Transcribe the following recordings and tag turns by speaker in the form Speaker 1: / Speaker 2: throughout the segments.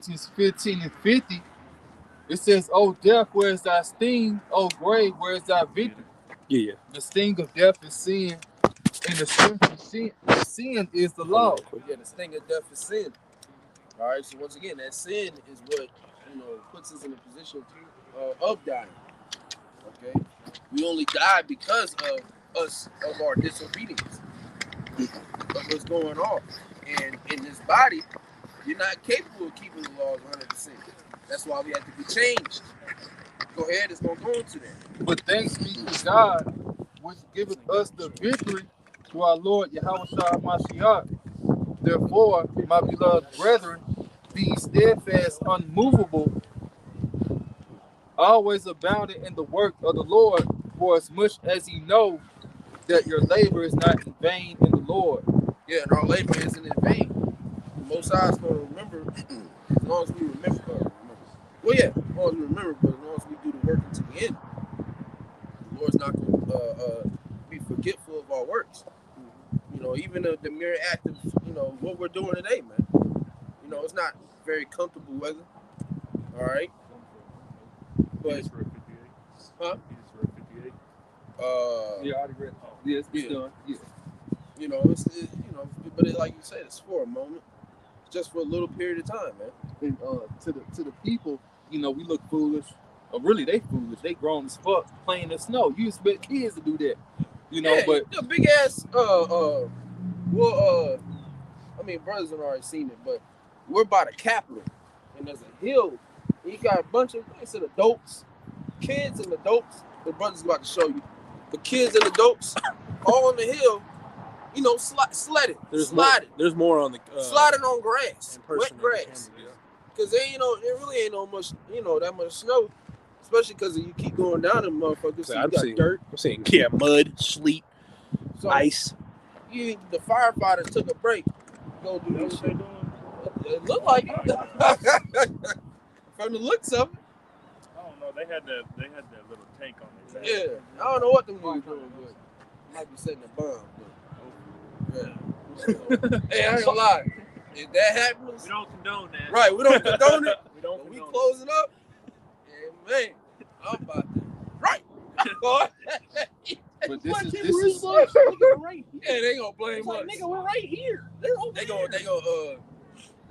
Speaker 1: 15 and 50, it says, "O death, where is thy sting? O grave, where is thy victory?"
Speaker 2: Yeah.
Speaker 1: The sting of death is sin, and the strength of sin is the law.
Speaker 3: Yeah, the sting of death is sin. All right, so once again, that sin is what puts us in a position of dying. Okay, we only die because of our disobedience, of what's going on, and in this body, you're not capable of keeping the laws 100%. That's why we have to be changed. Go ahead, it's gonna go into that.
Speaker 1: But thanks be to God, which giveth us the victory through our Lord Yahweh Shah Mashiach. Therefore, my beloved brethren, be steadfast, unmovable, always abounding in the work of the Lord, for as much as ye know that your labor is not in vain in the Lord.
Speaker 3: Yeah, and our labor isn't in vain. The Most High is going to remember as long as we remember. Well, yeah, as long as we remember, but as long as we do the work until the end, the Lord's not going to be forgetful of our works. Even the mere act of what we're doing today, man. It's not very comfortable weather. All right, but huh?
Speaker 1: Yeah, I already read. Yes, it's done. Yeah.
Speaker 3: But like you said, it's for a moment, just for a little period of time, man.
Speaker 1: And to the people, we look foolish. Really, they foolish. They grown as fuck playing in the snow. You expect kids to do that, but
Speaker 3: the big ass. I mean, brothers have already seen it, but we're by the Capitol, and there's a hill. And you got a bunch of, like I said, adults, kids, and adults. The brother's about to show you. The kids and adults all on the hill, sledding, sliding.
Speaker 2: There's more on the
Speaker 3: sliding on grass, wet grass. Because there really ain't no much, that much snow. Especially because you keep going down them motherfuckers. So you got dirt.
Speaker 2: I'm saying, mud, sleet, ice.
Speaker 3: The firefighters took a break. Go do this shit. It looked like it. From the looks of it.
Speaker 4: I don't know. They had that little tank on their back.
Speaker 3: Yeah, I don't know what them niggas doing, but might be setting a bomb. But, hey, I ain't gonna lie. If that happens,
Speaker 4: we don't condone that.
Speaker 3: Right, we don't condone it.
Speaker 4: We
Speaker 3: close it up. Yeah, man, I'm about to right.
Speaker 1: But this is
Speaker 3: right. Yeah, they gonna blame us.
Speaker 4: Nigga, we're right here.
Speaker 3: They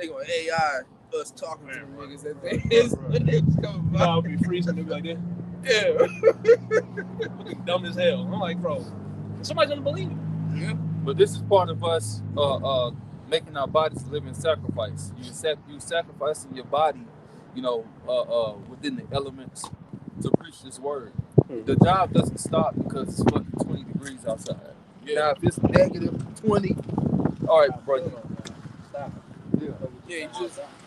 Speaker 3: gonna AI us talking to them niggas that they coming by.
Speaker 2: I'll be freezing them like that.
Speaker 3: Yeah.
Speaker 2: Looking dumb as hell. I'm like, bro, somebody's gonna believe it.
Speaker 3: Yeah.
Speaker 1: But this is part of us making our bodies a living sacrifice. You sacrificing your body, within the elements to preach this word. The job doesn't stop because it's fucking 20 degrees outside. Yeah. Now, if it's negative 20, all right, bro.
Speaker 3: Stop.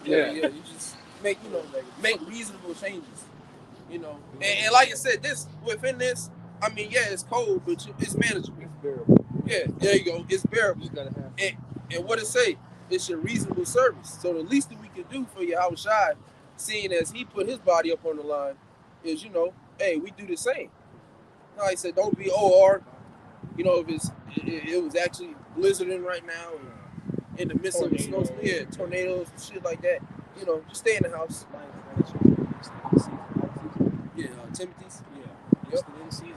Speaker 3: Yeah, you just make reasonable changes. And like I said, within this, I mean, yeah, it's cold, but it's manageable.
Speaker 1: It's bearable.
Speaker 3: Yeah, there you go. It's bearable.
Speaker 1: You gotta have
Speaker 3: and what it say? It's your reasonable service. So the least that we can do for Yahweh Shai, seeing as he put his body up on the line, is hey, we do the same. Like I said, don't be OR. If it was actually blizzarding right now, or in the midst of snow, tornadoes and shit like that. Just stay in the house. Yeah, Timothy's.
Speaker 2: Yeah. Yep. In season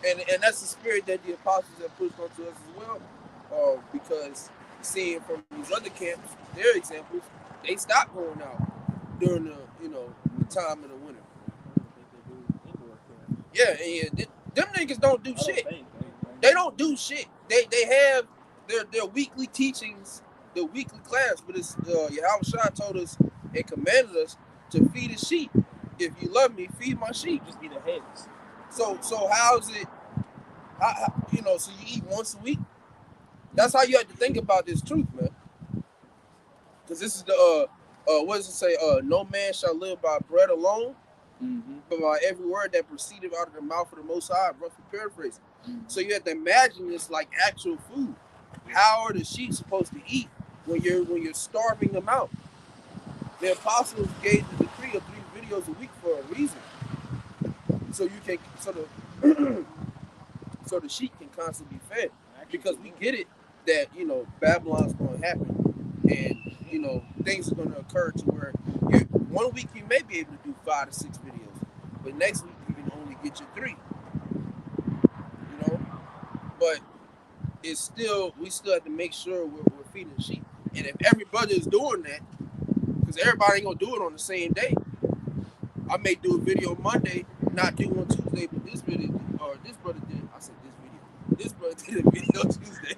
Speaker 2: and
Speaker 3: and that's the spirit that the apostles have pushed onto us as well. Because seeing from these other camps, their examples, they stopped going out during the time of the winter. Yeah, and them niggas don't do shit. They don't do shit. They have their weekly teachings, the weekly class, but it's Yahweh Shai told us and commanded us to feed his sheep. If you love me, feed my sheep.
Speaker 2: just be the heads.
Speaker 3: So how's it? So you eat once a week? That's how you have to think about this truth, man. Because this is the what does it say? No man shall live by bread alone, but by every word that proceeded out of the mouth of the Most High. Roughly paraphrasing. So you have to imagine this like actual food. How are the sheep supposed to eat when you're starving them out? The apostles gave the decree of 3 videos a week for a reason. So you can so the sheep can constantly be fed. Because we get it that Babylon's going to happen, and you know, things are going to occur to where one week you may be able to do 5 to 6 videos, but next week you can only get your 3. You know, but it's still we still have to make sure we're feeding the sheep. And if every brother is doing that, because everybody ain't gonna do it on the same day. I may do a video Monday, not do one Tuesday, but this brother did. I said this video. This brother did a video Tuesday.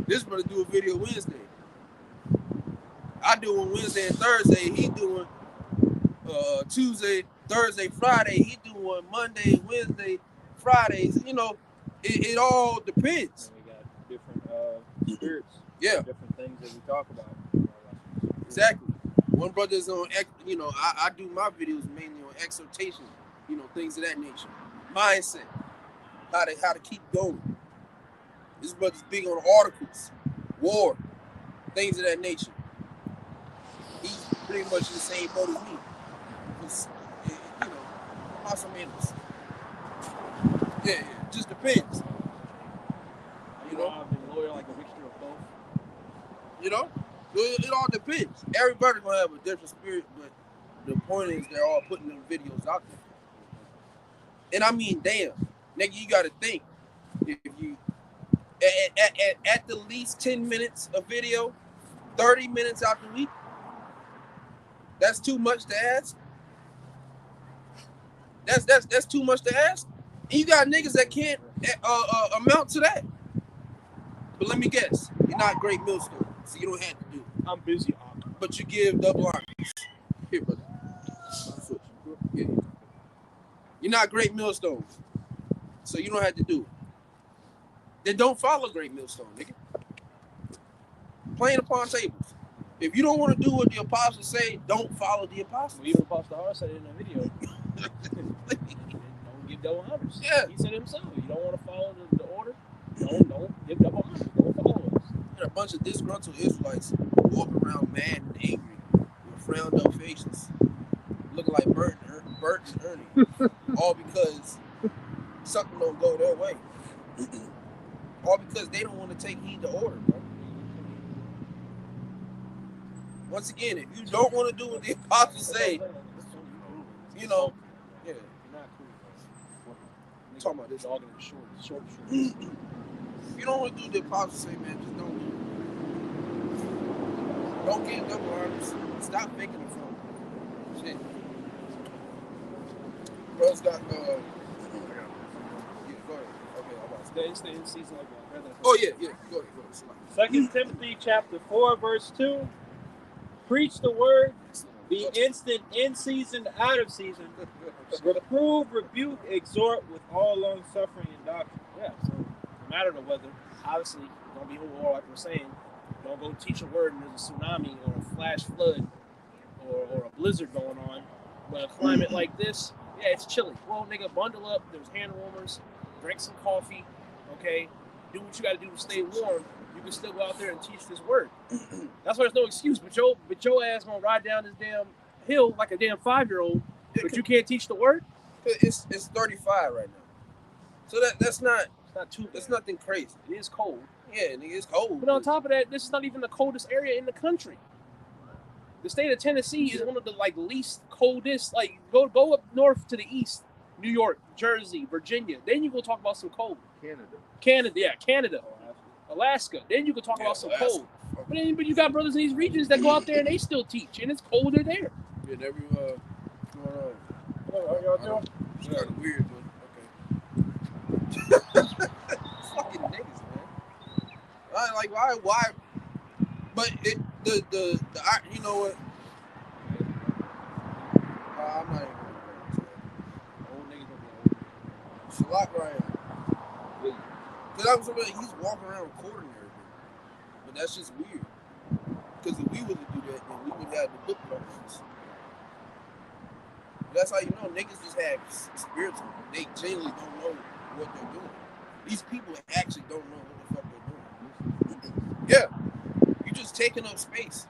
Speaker 3: This brother do a video Wednesday. I do one Wednesday and Thursday. He doing Tuesday, Thursday, Friday. He doing one Monday, Wednesday, Fridays. You know, it all depends.
Speaker 2: And we got different spirits.
Speaker 3: Yeah.
Speaker 2: Different things that we talk about.
Speaker 3: Exactly. One brother's on, you know, I do my videos mainly on exhortation, you know, things of that nature. Mindset. How to keep going. This brother's big on articles, war, things of that nature. He's pretty much in the same boat as me. It's, you know, más o menos. Yeah, it just depends.
Speaker 2: You know, I've been loyal like a mixture of both.
Speaker 3: You know, it all depends. Everybody's gonna have a different spirit, but the point is they're all putting them videos out there. And I mean, damn, nigga, you gotta think. If you at the least 10 minutes of video, 30 minutes out the week, that's too much to ask. That's too much to ask. And you got niggas that can't amount to that. But let me guess, you're not great millstone, so you don't have to do it.
Speaker 2: I'm busy.
Speaker 3: But you give double honors. Here, brother. Yeah. You're not great millstones, so you don't have to do it. Then don't follow great millstone, nigga. Playing upon tables. If you don't want to do what the apostles say, don't follow the apostles.
Speaker 2: Even Apostle Hart said it in a video. Don't give double honors.
Speaker 3: Yeah.
Speaker 2: He said himself. You don't want to follow the order. Don't give double honors. Don't follow us.
Speaker 3: There are a bunch of disgruntled Israelites walking around mad and angry with frowned up faces, looking like Bert and Ernie, all because something don't go their way. All because they don't want to take heed to order, bro. Once again, if you don't want to do what the apostles say, you know, yeah.
Speaker 2: You're not cool, bro.
Speaker 3: I'm talking about this.
Speaker 2: Dog in the short.
Speaker 3: If you don't want to do what the apostles say, man, just don't do it. Don't get double honors. Stop making it from shit. Bro's got yeah, go ahead. Okay, I'm about to
Speaker 2: Stay in season like that.
Speaker 3: Oh yeah, go ahead.
Speaker 2: 2 Timothy chapter 4, verse 2. Preach the word, be instant in season, out of season. Reprove, rebuke, exhort with all long suffering and doctrine. Yeah, so no matter the weather, obviously, don't be war like we're saying. Don't go teach a word and there's a tsunami or a flash flood or a blizzard going on. But a climate like this, yeah, it's chilly. Well, nigga, bundle up. There's hand warmers. Drink some coffee. Okay, do what you got to do to stay warm. You can still go out there and teach this word. That's why there's no excuse. But your ass gonna ride down this damn hill like a damn 5-year-old. But you can't teach the word.
Speaker 3: It's 35 right now, so that's not.
Speaker 2: It's not too.
Speaker 3: That's nothing crazy.
Speaker 2: It is cold.
Speaker 3: Yeah, nigga, it's cold.
Speaker 2: But on top of that, this is not even the coldest area in the country. The state of Tennessee is one of the least coldest. Like go up north to the east, New York, Jersey, Virginia. Then you go talk about some cold. Canada. Alaska. Then you can talk about some cold. But you got brothers in these regions that go out there and they still teach, and it's colder there.
Speaker 3: Yeah, every what's going on? Y'all doing? It's kind of weird, but okay. Fucking niggas, man. Why? But the you know what? I'm not even gonna say that.
Speaker 2: Old niggas don't be old.
Speaker 3: Shalak Ryan. Because he's walking around recording everything. But that's just weird. Because if we were to do that, then we would have the book numbers. That's how you know niggas just have spirits on them. They genuinely don't know what they're doing. These people actually don't know what the fuck they're doing. Yeah. You just taking up space.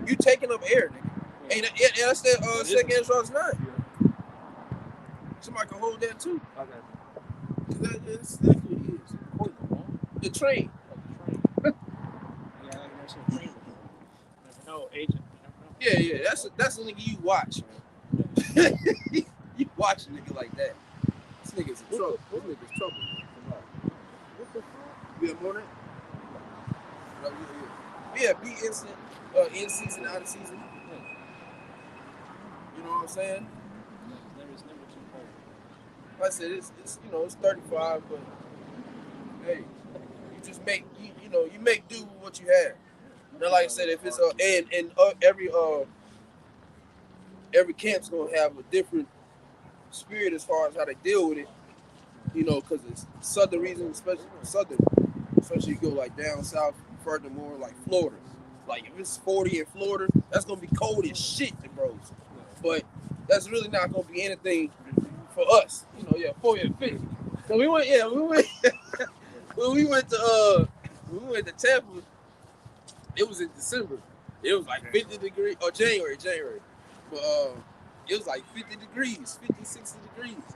Speaker 3: You taking up air, nigga. And that's that second Ezra's 9. Somebody can hold that too.
Speaker 2: Okay.
Speaker 3: That's what it is. The train. Yeah. That's the nigga you watch, man. You watch a nigga like that. This nigga's in trouble. This nigga's trouble, man.
Speaker 2: What the fuck?
Speaker 3: You have more than that? Yeah, be instant, in season, out of season. You know what I'm saying?
Speaker 2: It's never too cold.
Speaker 3: Like I said, it's 35, but hey, you just make you make do with what you have. Now, like I said, if it's every camp's gonna have a different spirit as far as how they deal with it, because it's southern regions, especially you go like down south, furthermore, like Florida. Like if it's 40 in Florida, that's gonna be cold as shit, bros. But that's really not gonna be anything for us, 40 and 50. So we went when we went to Tampa, it was in December. It was like 50 degrees, or January. But it was like 50 degrees, 50, 60 degrees.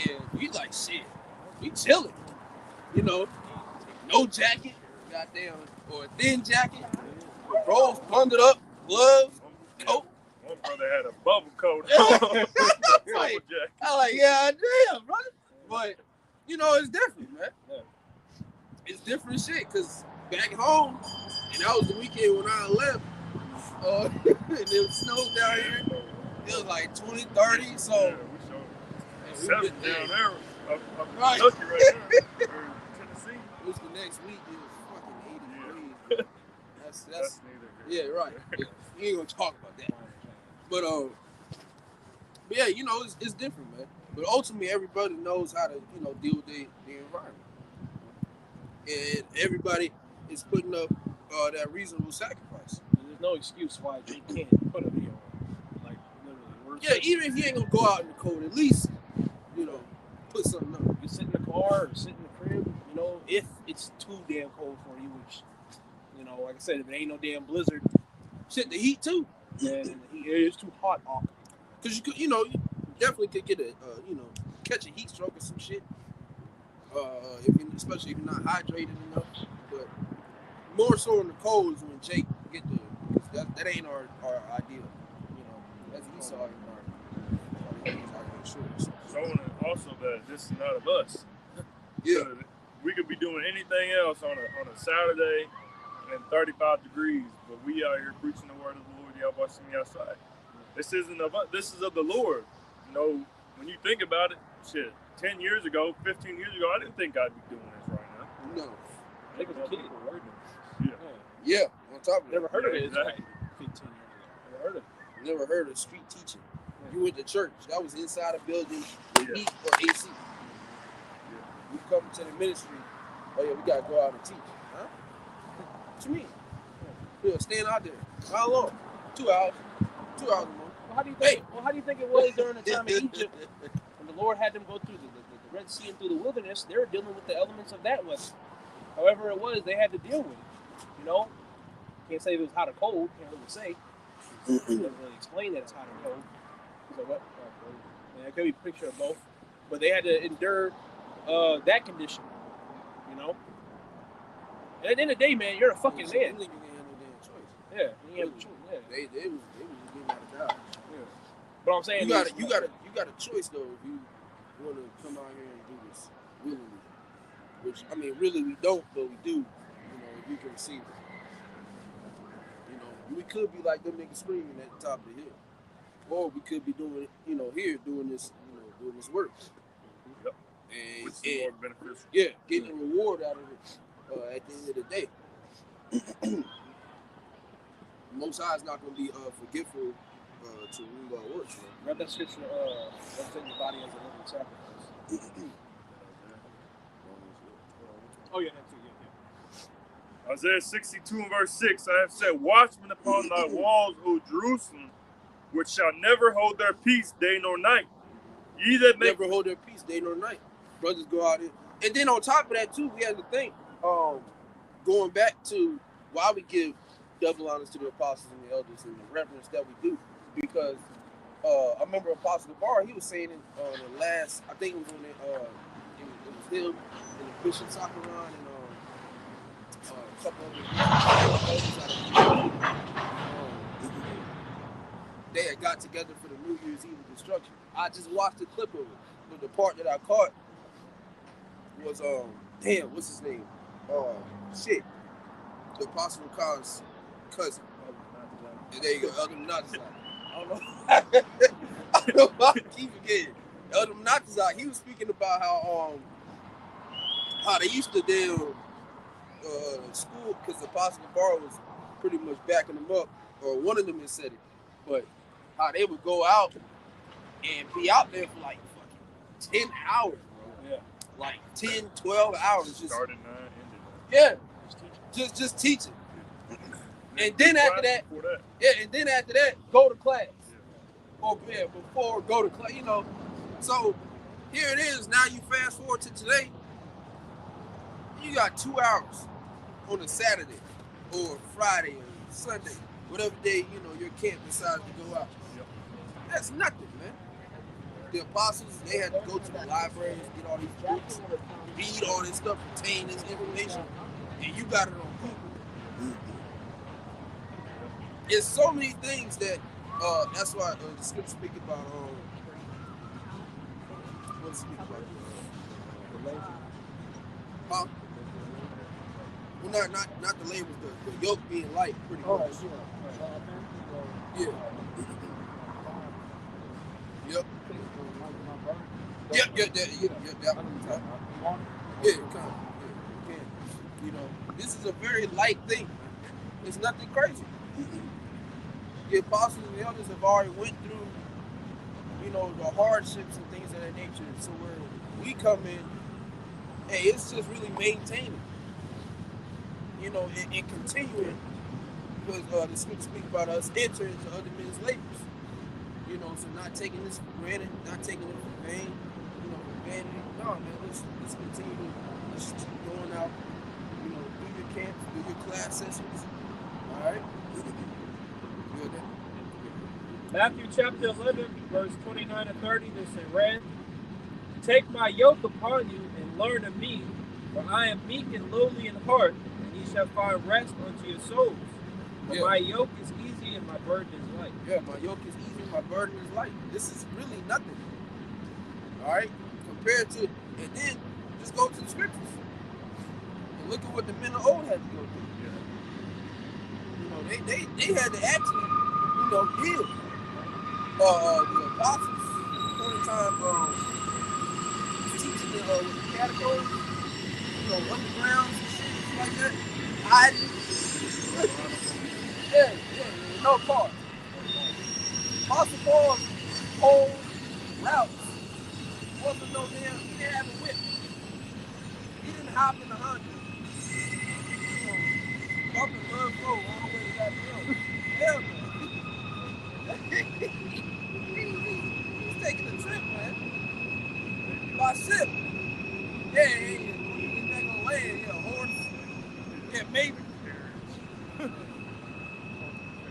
Speaker 3: And we like, shit, we chilling. No jacket, goddamn, or a thin jacket. Bros bundled up, gloves, coat.
Speaker 4: One brother had a bubble coat.
Speaker 3: I like, yeah, damn, brother. But, it's different, man. It's different shit, because back home, and that was the weekend when I left, and it snowed down here. It was like 20, 30, so.
Speaker 4: Yeah, we 7 down there.
Speaker 3: Right.
Speaker 4: Lucky right there. Tennessee.
Speaker 3: It was the next week, it was fucking 80 degrees. That's
Speaker 4: neither
Speaker 3: yeah, right. Yeah. We ain't gonna talk about that. But yeah, it's different, man. But ultimately, everybody knows how to, deal with the environment, and everybody is putting up that reasonable sacrifice.
Speaker 2: There's no excuse why they can't put a video on. Like literally.
Speaker 3: Yeah, even if you ain't gonna go out in the cold, at least put something up.
Speaker 2: You sit in the car or sit in the crib, if it's too damn cold for you, which, like I said, if it ain't no damn blizzard,
Speaker 3: shit, the heat too.
Speaker 2: And it is too hot off.
Speaker 3: Because you could, you definitely could get catch a heat stroke or some shit. Especially if you're not hydrated enough. But more so in the cold is when Jake get that ain't our ideal. As he saw in our shorts.
Speaker 4: Showing also that this is not of us.
Speaker 3: Yeah.
Speaker 4: So we could be doing anything else on a Saturday and 35 degrees, but we out here preaching the word of the Lord. Y'all watching me outside. This isn't of us. This is of the Lord. When you think about it, shit, 10 years ago, 15 years ago, I didn't think I'd be doing this right now.
Speaker 3: No.
Speaker 2: I think as a kid, we were doing
Speaker 3: Yeah. On top of
Speaker 2: Never heard of it.
Speaker 4: Exactly.
Speaker 2: 15 years ago. Never heard of it.
Speaker 3: Never heard of street teaching.
Speaker 2: Yeah.
Speaker 3: You went to church. That was inside a building with
Speaker 4: Yeah.
Speaker 3: heat or AC.
Speaker 4: Yeah.
Speaker 3: You come to the ministry. Oh yeah, we gotta go out and teach. Huh? What you mean? Yeah, stand out there. How long? 2 hours. 2 hours more.
Speaker 2: Well, how do you think it was during the time in Egypt when the Lord had them go through the Red Sea and through the wilderness? They were dealing with the elements of that weather. However it was, they had to deal with it. Can't say if it was hot or cold. Can't really say. It doesn't really explain that it's hot or cold. So what? Yeah, it could be a picture of both. But they had to endure that condition. And at the end of the day, man, you're a fucking man.
Speaker 3: They didn't have no damn choice.
Speaker 2: Yeah, you have a choice. Yeah.
Speaker 3: They was getting out of job.
Speaker 2: Yeah. But I'm saying
Speaker 3: You got a choice though if you want to come out here and do this willingly. Which really we don't, but we do. If you can receive it. We could be like them niggas screaming at the top of the hill, or we could be doing it, here doing this work.
Speaker 4: Yep.
Speaker 3: And
Speaker 4: more beneficial.
Speaker 3: Yeah, getting a reward out of it at the end of the day. Most High is not going to be forgetful to who God works.
Speaker 2: Read that scripture, represent your body as a living sacrifice. Oh, yeah, that's it, yeah.
Speaker 4: Isaiah 62 and verse 6, I have set watchmen upon thy walls, O Jerusalem, which shall never hold their peace day nor night. Ye that make...
Speaker 3: Never hold their peace day nor night. Brothers go out here. And then on top of that, too, we have to think, going back to why we give double honors to the apostles and the elders and the reverence that we do. Because I remember Apostle Bar, he was saying in the last, I think it was when it was him and the Bishop Sakaran and a couple of they had got together for the New Year's Eve destruction. I just watched the clip of it, but the part that I caught was damn, what's his name? Shit, the Apostle Khan's cousin. And there you go, Elder Natazak. I don't know. I don't know why I keep forgetting. Elder Natazak, he was speaking about how they used to do school, because the Apostle Bar was pretty much backing them up, or one of them had said it, but how they would go out and be out there for like fucking 10 hours, bro. Yeah. Like 10, 12 hours. Just
Speaker 4: started 9, ended 9.
Speaker 3: Yeah. Just teaching. And then after that, and then after that, go to class. Yeah. Or before go to class, you know. So here it is. Now you fast forward to today. You got 2 hours on a Saturday or Friday or Sunday, whatever day, you know, your camp decides to go out. Yep. That's nothing, man. The apostles, they had to go to the libraries, get all these books, read all this stuff, retain this information, and you got it on Google. There's so many things that, that's why the scripture speak about, what does it speak about? The labor. Huh? Well, not the labor, the yoke being light, pretty much. Yeah. Yep. Yeah, come on. Yeah, you know, this is a very light thing. It's nothing crazy. The apostles and the elders have already went through, you know, the hardships and things of that nature. So where we come in, hey, it's just really maintaining, you know, and continuing, because the scripture speak about us entering into other men's labors. You know, so not taking this for granted, not taking it for vain, you know, for vanity. No, man, let's continue to let's keep going out, you know, do your camps, do your class sessions. All right? Good.
Speaker 2: Matthew chapter 11, verse 29 and 30, this is read. Take my yoke upon you and learn of me, for I am meek and lowly in heart, and ye shall find rest unto your souls. For my yoke is easy and my burden is light.
Speaker 3: Yeah, my yoke is easy and my burden is light. This is really nothing. All right? Compared to, and then just go to the scriptures. And look at what the men of old had to go through. Yeah. You know, they had to actually, you know, heal. The apostles, one time, teaching with the catacombs, you know, underground and shit like that. Hiding. Yeah, no cars. Apostle Paul's whole routes wasn't no damn, he didn't have a whip. He didn't hop in the Honda. You know, up in Bird Road all the way to that hill. Hell no. He's taking a trip, man. By ship. Yeah, he's not gonna land. Yeah, horse. Yeah, maybe.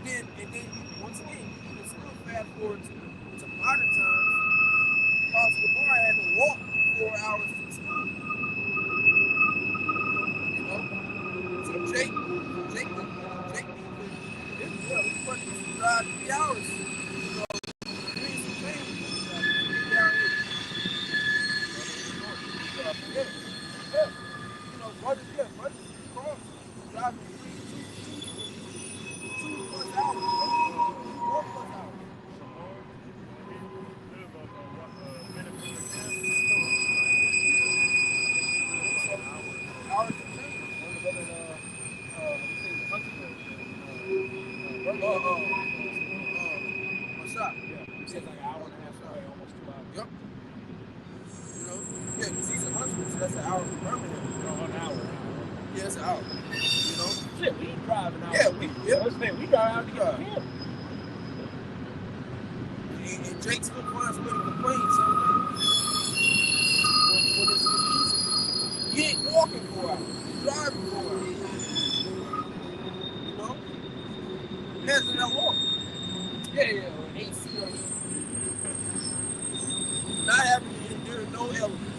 Speaker 3: And then once again, you can still fast forward to modern times. Apostle Bar had to walk 4 hours to school. You know? So Jake, we went to drive 3 hours. You know, bring some family down here. Yeah. You know, brothers cross, driving 2+ hours. 4+ hours. Hours to change. What's up? Yeah, it's like an hour and a half away, almost 2 hours. Yep. You know, yeah, because he's in Huntsville, so that's an hour from Birmingham. No, an hour. Yeah, it's an hour. You know?
Speaker 2: Shit, we drive an hour.
Speaker 3: Yeah,
Speaker 2: we drive out to get to camp.
Speaker 3: And Jake still finds a way to complain sometimes. When it's easy. He ain't walking 4 hours. He's driving 4 hours. You know? Imagine that walk. Yeah, AC. Not having to endure no elements.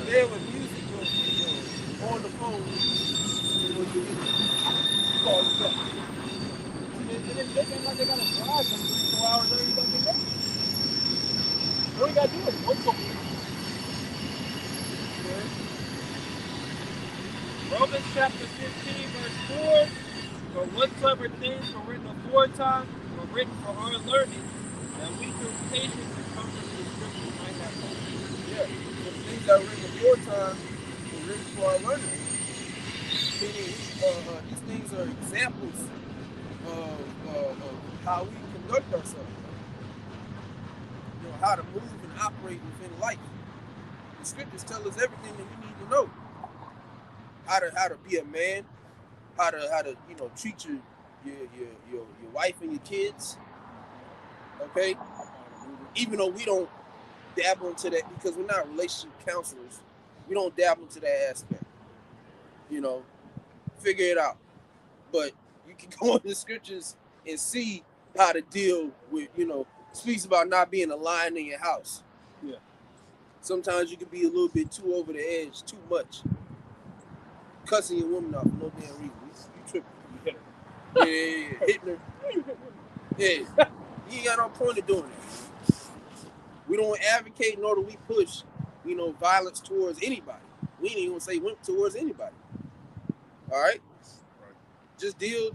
Speaker 3: There was music on the phone. Call it up. And then they got like
Speaker 2: they gotta drive them 3-4 hours early to get ready. All you gotta do is wait for me. Romans chapter 15, verse 4. For whatsoever things were written aforetime were written for our learning, that we through patience and comfort of the scriptures might have hope.
Speaker 3: Yeah. So the things that were written aforetime were written for our learning. Meaning, these things are examples of how we conduct ourselves. You know, how to move and operate within life. The scriptures tell us everything that we need to know. How to be a man, how to treat your wife and your kids. Okay? Even though we don't dabble into that because we're not relationship counselors, we don't dabble into that aspect. You know, figure it out. But you can go in the scriptures and see how to deal with, speaks about not being a lion in your house.
Speaker 2: Yeah.
Speaker 3: Sometimes you can be a little bit too over the edge, too much. Cussing your woman off for no damn reason. You tripping.
Speaker 2: You hit her.
Speaker 3: Yeah. Hitting her. Yeah. You ain't got no point of doing that. We don't advocate nor do we push, violence towards anybody. We ain't even gonna say wimp towards anybody. All right? Just deal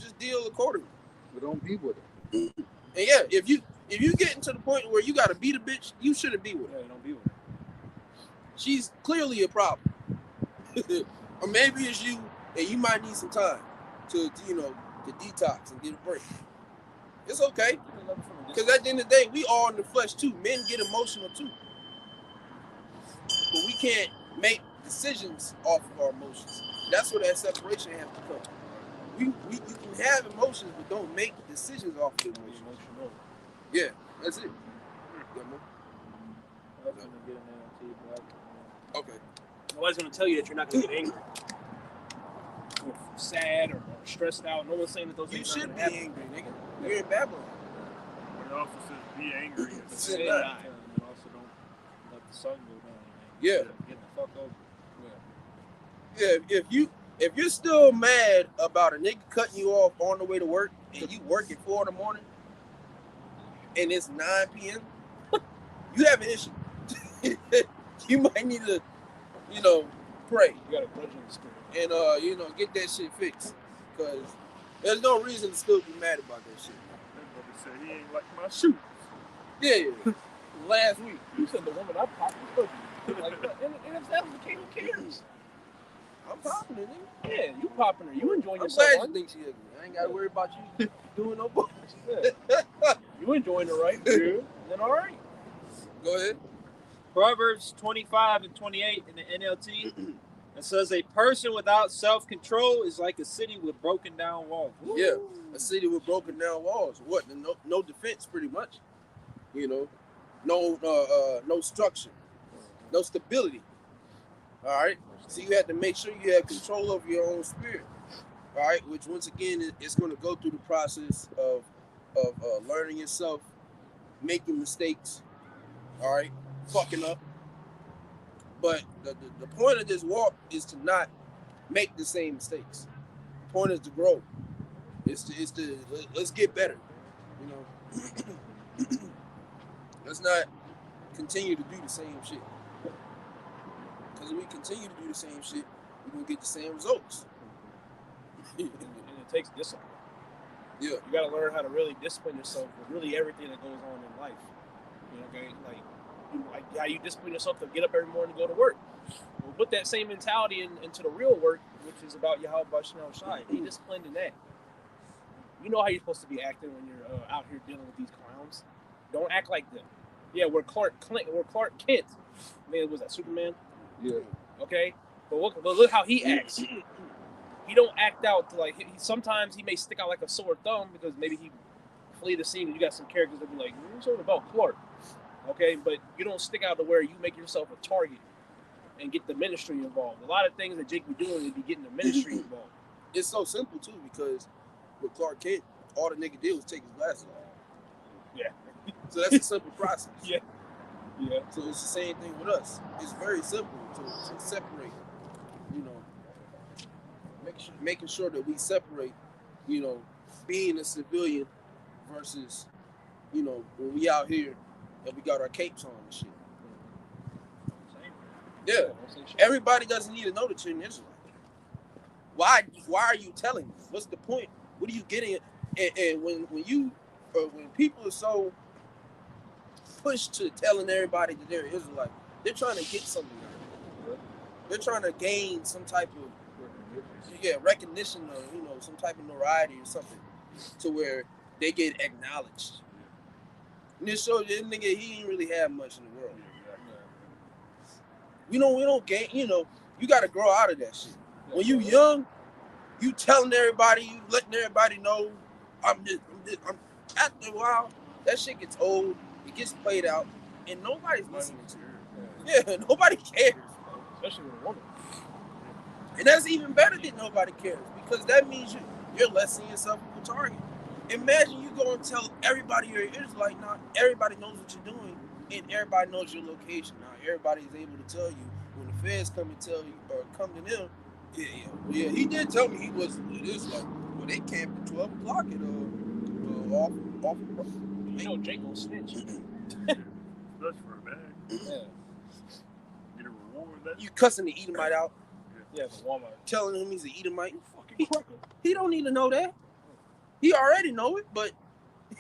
Speaker 3: accordingly.
Speaker 1: But don't be with it.
Speaker 3: And yeah, if you get into the point where you gotta beat a bitch, you shouldn't be with her.
Speaker 2: Yeah, don't be with her.
Speaker 3: She's clearly a problem. Or maybe it's you and you might need some time to detox and get a break. It's okay. Because at the end of the day, we all in the flesh too. Men get emotional too. But we can't make decisions off of our emotions. That's where that separation has to come. You can have emotions, but don't make decisions off of the emotions. Yeah, that's it. Okay.
Speaker 2: Nobody's gonna tell you that you're not gonna get angry, or sad, or stressed out. No one's saying that those
Speaker 3: You
Speaker 2: things
Speaker 3: should be
Speaker 2: happen.
Speaker 3: angry, nigga. You're in Babylon.
Speaker 4: But it also says be angry.
Speaker 2: At the
Speaker 3: Sit
Speaker 2: same
Speaker 3: down.
Speaker 2: time, you also don't let the sun go down.
Speaker 3: Yeah.
Speaker 2: Get the fuck over.
Speaker 3: Yeah, if you're still mad about a nigga cutting you off on the way to work and you work at 4 in the morning and it's 9 p.m., you have an issue. You might need to, pray
Speaker 2: You got a grudge in the spirit.
Speaker 3: and get that shit fixed. Because there's no reason to still be mad about that shit.
Speaker 4: That brother said he ain't like my shoe.
Speaker 3: Yeah. Last week.
Speaker 2: You said the woman I popped was ugly. And if that was the case, who cares?
Speaker 3: I'm popping it, nigga.
Speaker 2: Yeah, you popping her. You enjoying
Speaker 3: I'm
Speaker 2: yourself.
Speaker 3: glad you think she ugly. I ain't got to worry about you doing no bullshit.
Speaker 2: Yeah. You enjoying her, right? Yeah. Then all right.
Speaker 3: Go ahead.
Speaker 2: Proverbs 25 and 28 in the NLT. It says, a person without self-control is like a city with broken down walls.
Speaker 3: Yeah, a city with broken down walls. What? No defense, pretty much. No structure, no stability. All right. So you have to make sure you have control over your own spirit. All right, which once again is going to go through the process of learning yourself, making mistakes. All right, fucking up. But the point of this walk is to not make the same mistakes. The point is to grow. It's to let's get better. Let's not continue to do the same shit. Because if we continue to do the same shit, we're gonna get the same results.
Speaker 2: And it takes discipline.
Speaker 3: Yeah.
Speaker 2: You got to learn how to really discipline yourself with really everything that goes on in life. Okay? Like how you discipline yourself to get up every morning to go to work. Well, put that same mentality into the real work, which is about Yahweh Shalom Shai. Be disciplined in that. You know how you're supposed to be acting when you're out here dealing with these clowns. Don't act like them. Yeah, we're Clark Kent. Man, was that Superman?
Speaker 1: Yeah.
Speaker 2: Okay, but look how he acts. He don't act out like sometimes he may stick out like a sore thumb because maybe he flee the scene and you got some characters that be like, you're sort of about Clark. Okay, but you don't stick out to where you make yourself a target and get the ministry involved. A lot of things that Jake be doing is be getting the ministry involved.
Speaker 3: It's so simple too because with Clark Kent, all the nigga did was take his glasses off.
Speaker 2: Yeah.
Speaker 3: So that's a simple process.
Speaker 2: Yeah. Yeah.
Speaker 3: So it's the same thing with us. It's very simple to separate. Making sure that we separate, being a civilian versus, you know, when we out here and we got our capes on and shit. Yeah, everybody doesn't need to know that you're an Israelite. Why are you telling me? What's the point? What are you getting? And when people are so pushed to telling everybody that they're Israelite, they're trying to get something out of it. They're trying to gain some type of recognition or, you know, some type of notoriety or something to where they get acknowledged. And this shows this nigga, he ain't really have much in the world. We don't gain, you know, you got to grow out of that shit. When you young, you telling everybody, you letting everybody know, I'm after a while, that shit gets old, it gets played out, and nobody's listening to it. Yeah, nobody cares.
Speaker 2: Especially with a woman.
Speaker 3: And that's even better than nobody cares, because that means you're lessening yourself of a target. Imagine you go and tell everybody you're Israelite. Now everybody knows what you're doing, and everybody knows your location. Now everybody is able to tell you when the feds come and tell you, or come to them. Yeah, he did tell me he was Israelite. Well, they camped at 12 o'clock at off.
Speaker 2: You know, Jake will snitch.
Speaker 4: That's for a bag.
Speaker 2: Yeah.
Speaker 4: Get a reward.
Speaker 3: You cussing the Edomite out.
Speaker 2: Yeah, for Walmart.
Speaker 3: Telling him he's an Edomite.
Speaker 2: Fucking cracker.
Speaker 3: He don't need to know that. He already know it, but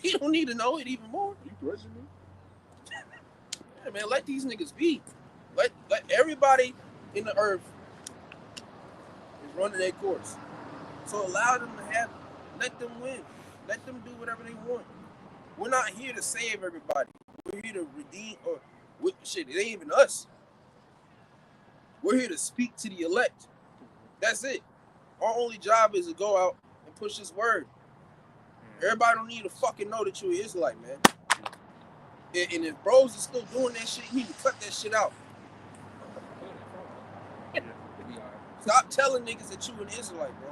Speaker 3: he don't need to know it even more.
Speaker 2: You threatening me?
Speaker 3: Yeah, man, let these niggas be. Let everybody in the earth is running their course. So allow them to have it. Let them win. Let them do whatever they want. We're not here to save everybody. We're here to redeem, shit, it ain't even us. We're here to speak to the elect. That's it. Our only job is to go out and push this word. Everybody don't need to fucking know that you're an Israelite, man. And if bros are still doing that shit, you need to cut that shit out. Stop telling niggas that you an Israelite, bro.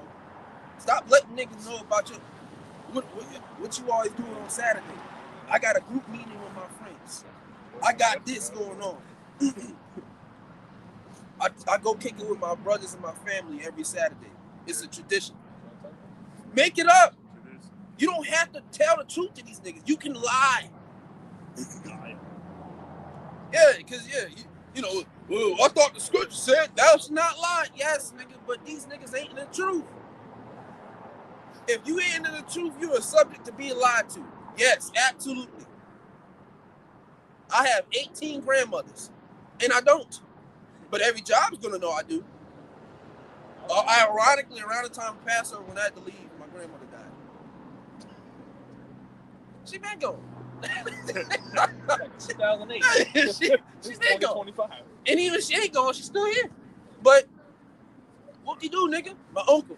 Speaker 3: Stop letting niggas know about what you always doing on Saturday. I got a group meeting with my friends. I got this going on. I go kick it with my brothers and my family every Saturday. It's a tradition. Make it up. You don't have to tell the truth to these niggas. You can lie. Yeah, because, you know, well, I thought the scripture said thou shalt not lie. Yes, nigga, but these niggas ain't in the truth. If you ain't in the truth, you are subject to being lied to. Yes, absolutely. I have 18 grandmothers, and I don't. But every job's gonna know I do. Ironically, around the time of Passover, when I had to leave, my grandmother died. She been gone.
Speaker 2: 2008.
Speaker 3: She's been gone. And even she ain't gone, she's still here. But what you do, nigga? My uncle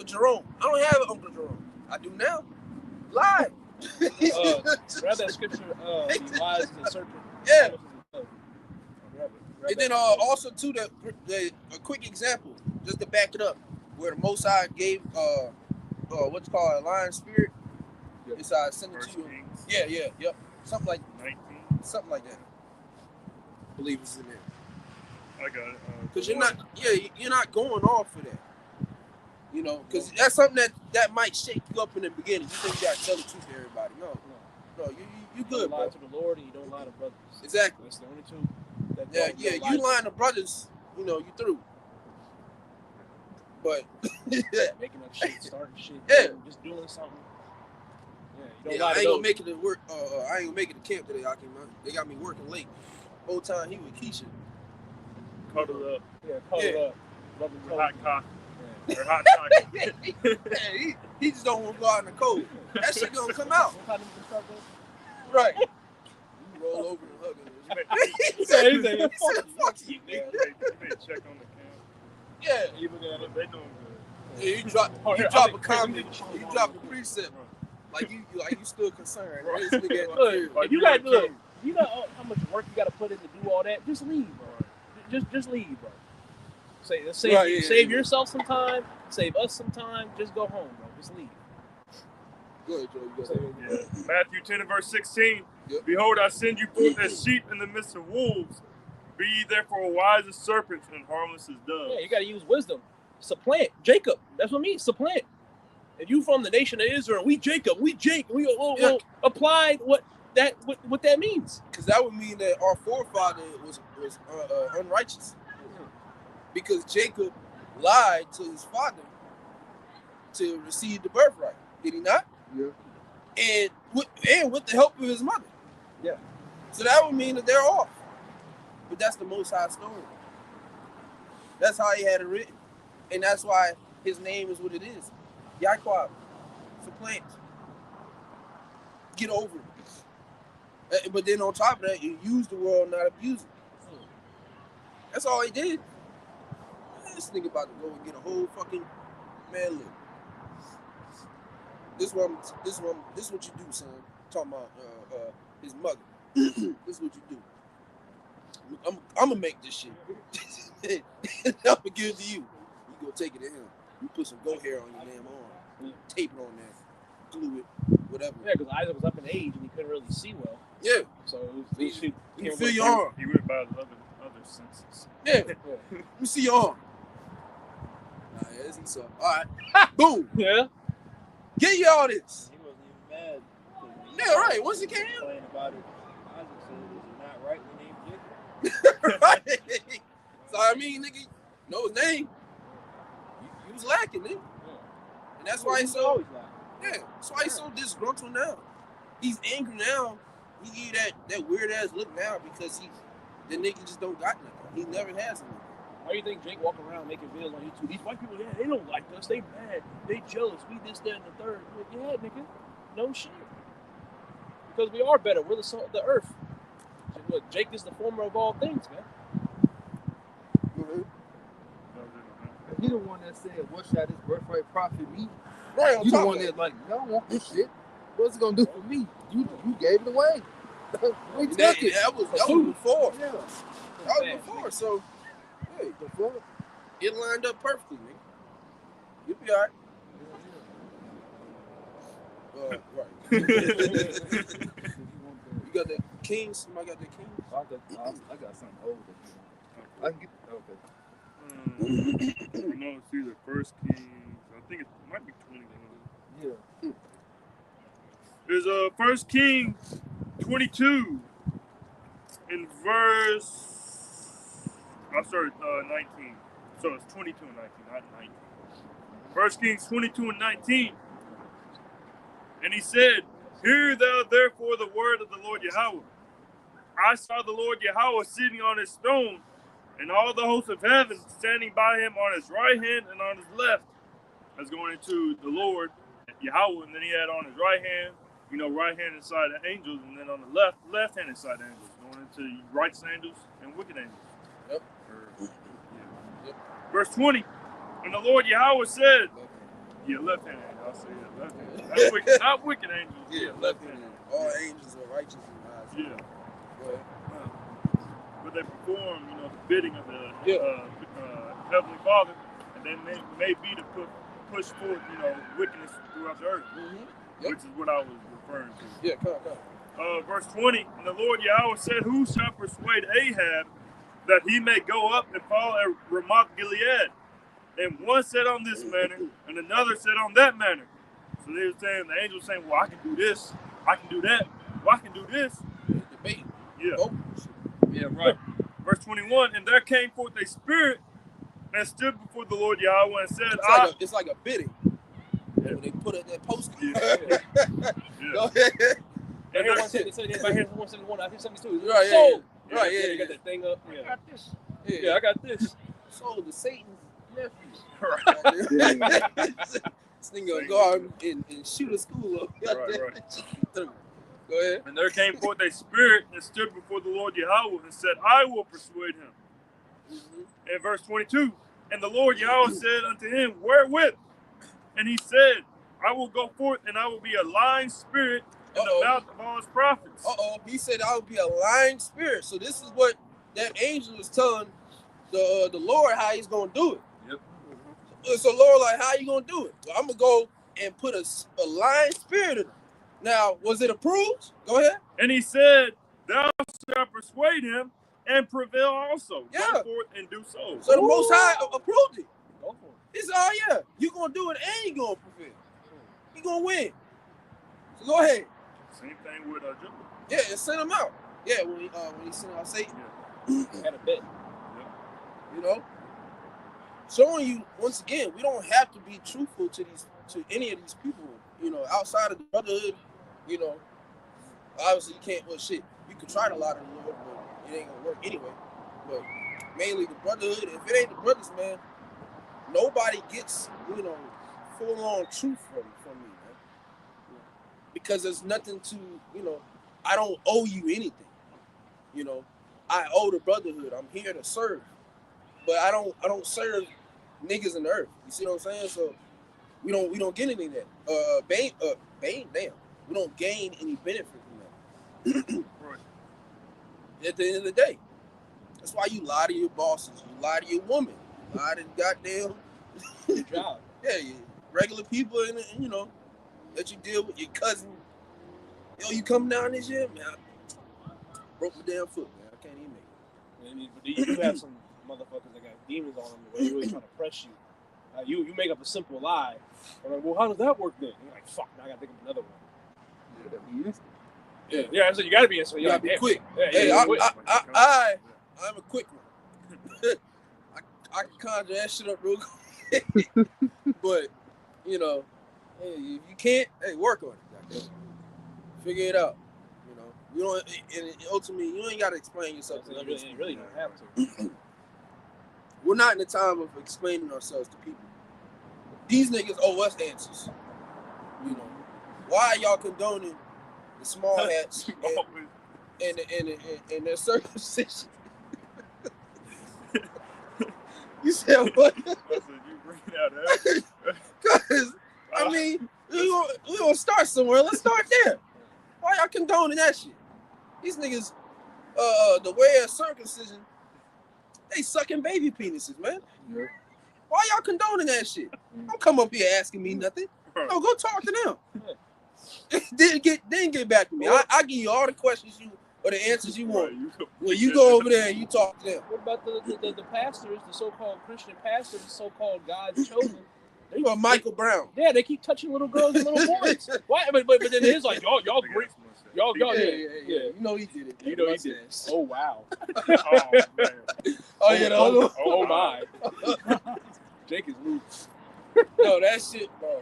Speaker 3: Jerome. I don't have an Uncle Jerome. I do now. Lie.
Speaker 2: Grab that scripture. He lies to the serpent.
Speaker 3: Yeah.
Speaker 2: Grab
Speaker 3: And then also too, a quick example, just to back it up, where the Most High gave what's called a lion spirit. Yep. It's send it to you. Yep. Something like
Speaker 4: 19.
Speaker 3: Something like that. I believe it's in there.
Speaker 4: I got it.
Speaker 3: Because you're not going off for that. You know, because that's something that might shake you up in the beginning. You think you gotta tell the truth to everybody. No, you good,
Speaker 2: you
Speaker 3: bro.
Speaker 2: lie to the Lord and you don't lie to brothers.
Speaker 3: Exactly.
Speaker 2: That's the only two.
Speaker 3: You lying to brothers, you know, you through. But
Speaker 2: making up shit, starting shit, just doing something. Yeah, you don't lie to
Speaker 3: I ain't gonna
Speaker 2: those.
Speaker 3: make it to work. I ain't gonna make it to camp today. They got me working late. Whole time he with Keisha.
Speaker 4: Cuddled up.
Speaker 2: Yeah, cuddled up. Rubbing
Speaker 4: hot cock. Or hot chocolate.
Speaker 3: He just don't want to go out in the cold. That shit gonna come out. Right. You roll over and hug him. He said, fuck you, nigga.
Speaker 4: You may check on the camp.
Speaker 3: Yeah.
Speaker 4: You look at it, they doing good.
Speaker 3: Yeah, you drop a comment. You drop a precept. Like you still concerned. This nigga at the
Speaker 2: look, you got look. You know how much work you got to put in to do all that. Just leave, bro. Just leave, bro. Save yourself some time. Save us some time. Just go home, bro. Just leave.
Speaker 3: Go ahead, Joe.
Speaker 4: Matthew 10 and verse 16.
Speaker 3: Yep.
Speaker 4: Behold, I send you forth as sheep in the midst of wolves. Be ye therefore wise as serpents and harmless as doves.
Speaker 2: Yeah, you got to use wisdom. Supplant Jacob. That's what I mean. Supplant.
Speaker 5: and you from the nation of Israel, we Jacob, we applied what that means.
Speaker 3: Because that would mean that our forefather was unrighteous. Because Jacob lied to his father to receive the birthright. Did he not?
Speaker 1: Yeah.
Speaker 3: And with the help of his mother.
Speaker 5: Yeah.
Speaker 3: So that would mean that they're off. But that's the Most High story. That's how he had it written. And that's why his name is what it is. Yaquab. Supplant. Get over it. But then on top of that, you use the world, not abuse it. That's all he did. This nigga about to go and get a whole fucking man live. This is what you do, son. Talking about his mother. This is what you do. I'm gonna make this shit. I'm gonna give it to you. You go take it to him. You put some goat hair on your damn arm. Tape it on there. Glue it. Whatever.
Speaker 5: Yeah, because Isaac was up in age and he couldn't really see well.
Speaker 3: Yeah.
Speaker 5: So he
Speaker 3: you feel your arm.
Speaker 4: He went by the other senses.
Speaker 3: Yeah. Let me see your arm. Nah, yeah, this is so. All right. Boom.
Speaker 5: Yeah.
Speaker 3: Get you all this.
Speaker 2: He wasn't even mad.
Speaker 3: Yeah, right. Once it came.
Speaker 2: Complaining about it. Isaac said, "Is it not right we named Jacob?"
Speaker 3: Right. So I mean, nigga, know his name. You was lacking, nigga. And that's why he's so.
Speaker 2: Always like.
Speaker 3: Yeah, that's why he's so disgruntled now. He's angry now. He give that weird ass look now because the nigga just don't got nothing. He never has anything.
Speaker 5: Why do you think Jake walking around making videos on YouTube? These white people, they don't like us. They mad. They jealous. We this, that, and the third. Yeah, nigga. No shit. Because we are better. We're the salt of the earth. Look, Jake is the former of all things, man.
Speaker 3: Mm-hmm.
Speaker 1: He the one that said, "What shall this birthright profit me?"
Speaker 3: Right on
Speaker 1: You the
Speaker 3: top
Speaker 1: one
Speaker 3: of
Speaker 1: that
Speaker 3: that.
Speaker 1: like, "I don't want this shit. What's it gonna do for me? You gave it away. We took it."
Speaker 3: That was before.
Speaker 1: Yeah.
Speaker 3: That was before. So, hey, it lined up perfectly, nigga. You'll be all right. Right. You got that Kings? Somebody got that Kings?
Speaker 1: I got something older. I can get okay.
Speaker 4: No, it's either First Kings. I think it might be 21.
Speaker 1: Yeah.
Speaker 4: There's First Kings 22 in verse. I'm sorry, 19. So it's 22 and 19, not 19. First Kings 22 and 19. And he said, "Hear thou therefore the word of the Lord Yahweh. I saw the Lord Yahweh sitting on his throne, and all the hosts of heaven standing by him on his right hand and on his left." That's going into the Lord Yahweh, and then he had on his right hand, right hand side the angels, and then on the left hand side the angels, going into righteous angels and wicked angels.
Speaker 3: Yep.
Speaker 4: Yep. Verse 20. And the Lord Yahweh said, left hand angel. I'll say that. Left hand. Not wicked, not wicked angels.
Speaker 3: Yeah, left hand. All angels are righteous in eyes.
Speaker 4: Yeah.
Speaker 3: Go ahead.
Speaker 4: But they perform, the bidding of the Heavenly Father, and they may be to push forth, wickedness throughout the earth, which is what I was referring to.
Speaker 3: Yeah, come on.
Speaker 4: Verse 20, and the Lord Yahweh said, "Who shall persuade Ahab that he may go up and fall at Ramoth Gilead?" And one said on this manner, and another said on that manner. So they were saying, the angel was saying, "Well, I can do this, I can do that, well, I can do this."
Speaker 3: Debate.
Speaker 4: Yeah.
Speaker 3: Oh.
Speaker 4: Yeah, right. Verse 21, and there came forth a spirit and stood before the Lord Yahweh and said,
Speaker 3: It's like a bidding. Yeah. When they put it in that post.
Speaker 4: Yeah.
Speaker 3: Go ahead.
Speaker 5: And here 171, I think 72.
Speaker 3: Right, yeah.
Speaker 5: Sold.
Speaker 3: Right, yeah.
Speaker 5: You got that thing up. Yeah.
Speaker 2: I got this.
Speaker 5: Yeah, I got this.
Speaker 3: Sold to Satan's nephew.
Speaker 4: Right.
Speaker 3: This nigga gonna go out and shoot a school up.
Speaker 4: Right.
Speaker 3: Go ahead.
Speaker 4: And there came forth a spirit and stood before the Lord Yahweh and said, "I will persuade him." Mm-hmm. And verse 22, and the Lord Yahweh said unto him, "Wherewith?" And he said, "I will go forth, and I will be a lying spirit in the mouth of all his prophets."
Speaker 3: He said, "I will be a lying spirit." So this is what that angel was telling the Lord how he's gonna do it. Yep. So Lord, like, how you gonna do it? Well, I'm gonna go and put a lying spirit in him. Now, was it approved? Go ahead.
Speaker 4: And he said, "Thou shalt persuade him and prevail also."
Speaker 3: Yeah.
Speaker 4: Go forth and do so.
Speaker 3: So the Most High approved it.
Speaker 5: Go for it.
Speaker 3: He said, "Oh yeah, you gonna do it and you gonna prevail." you gonna win. So go ahead.
Speaker 4: Same thing with Jimbo.
Speaker 3: Yeah, and send him out. Yeah, when he sent out Satan.
Speaker 4: Yeah.
Speaker 5: Had a bit.
Speaker 3: You know, showing you once again, we don't have to be truthful to any of these people. You know, outside of the brotherhood, you know, obviously you can't. Well, shit, you can try to lie to the Lord, but it ain't gonna work anyway. But mainly the brotherhood. If it ain't the brothers, man, nobody gets, you know, full on truth from me, man. Because there's nothing to, you know, I don't owe you anything. You know, I owe the brotherhood. I'm here to serve. But I don't serve niggas in the earth. You see what I'm saying? So we don't get any of that. Bane, damn. We don't gain any benefit from that.
Speaker 4: Right.
Speaker 3: At the end of the day. That's why you lie to your bosses. You lie to your woman. You lie to goddamn
Speaker 5: Good job.
Speaker 3: yeah, regular people and you know that you deal with, your cousin. Yo, you coming down this year? Man, I broke my damn foot, man. I can't even make it.
Speaker 5: I mean, but you do have some motherfuckers that got demons on them where they're really trying to press you. You make up a simple lie. I'm like, well, how does that work then? You're like, fuck, now I gotta think of another one.
Speaker 1: Yeah, that be instant.
Speaker 5: Yeah, so you gotta be instant.
Speaker 3: You gotta be quick.
Speaker 5: Yeah,
Speaker 3: Hey,
Speaker 5: quick.
Speaker 3: I'm a quick one. I can conjure that shit up real quick. But, you know, hey, if you can't, hey, work on it. Goddamn. Figure it out. You know, you don't, and ultimately, you ain't got to explain yourself to others.
Speaker 5: You really don't have to.
Speaker 3: We're not in the time of explaining ourselves to people. These niggas owe us answers. You know, why are y'all condoning the small hats and their circumcision? You said what?
Speaker 4: I said you bring out that.
Speaker 3: Because, I mean, we gonna start somewhere. Let's start there. Why y'all condoning that shit? These niggas, the way of circumcision, they sucking baby penises, man.
Speaker 1: Yeah.
Speaker 3: Why y'all condoning that shit? Don't come up here asking me nothing. No, go talk to them. Then get back to me. I give you all the questions or the answers you want. Well, you go over there and you talk to them.
Speaker 5: What about the pastors, the so-called Christian pastors, the so-called God's chosen?
Speaker 3: You are Michael Brown.
Speaker 5: Yeah, they keep touching little girls and little boys. Why? But then it's like y'all great. Y'all,
Speaker 3: Yeah. You know he did it.
Speaker 5: You know he did it. Oh wow.
Speaker 4: Oh man.
Speaker 3: Oh yeah.
Speaker 5: Oh my. Jake is loose.
Speaker 3: No, that shit, bro.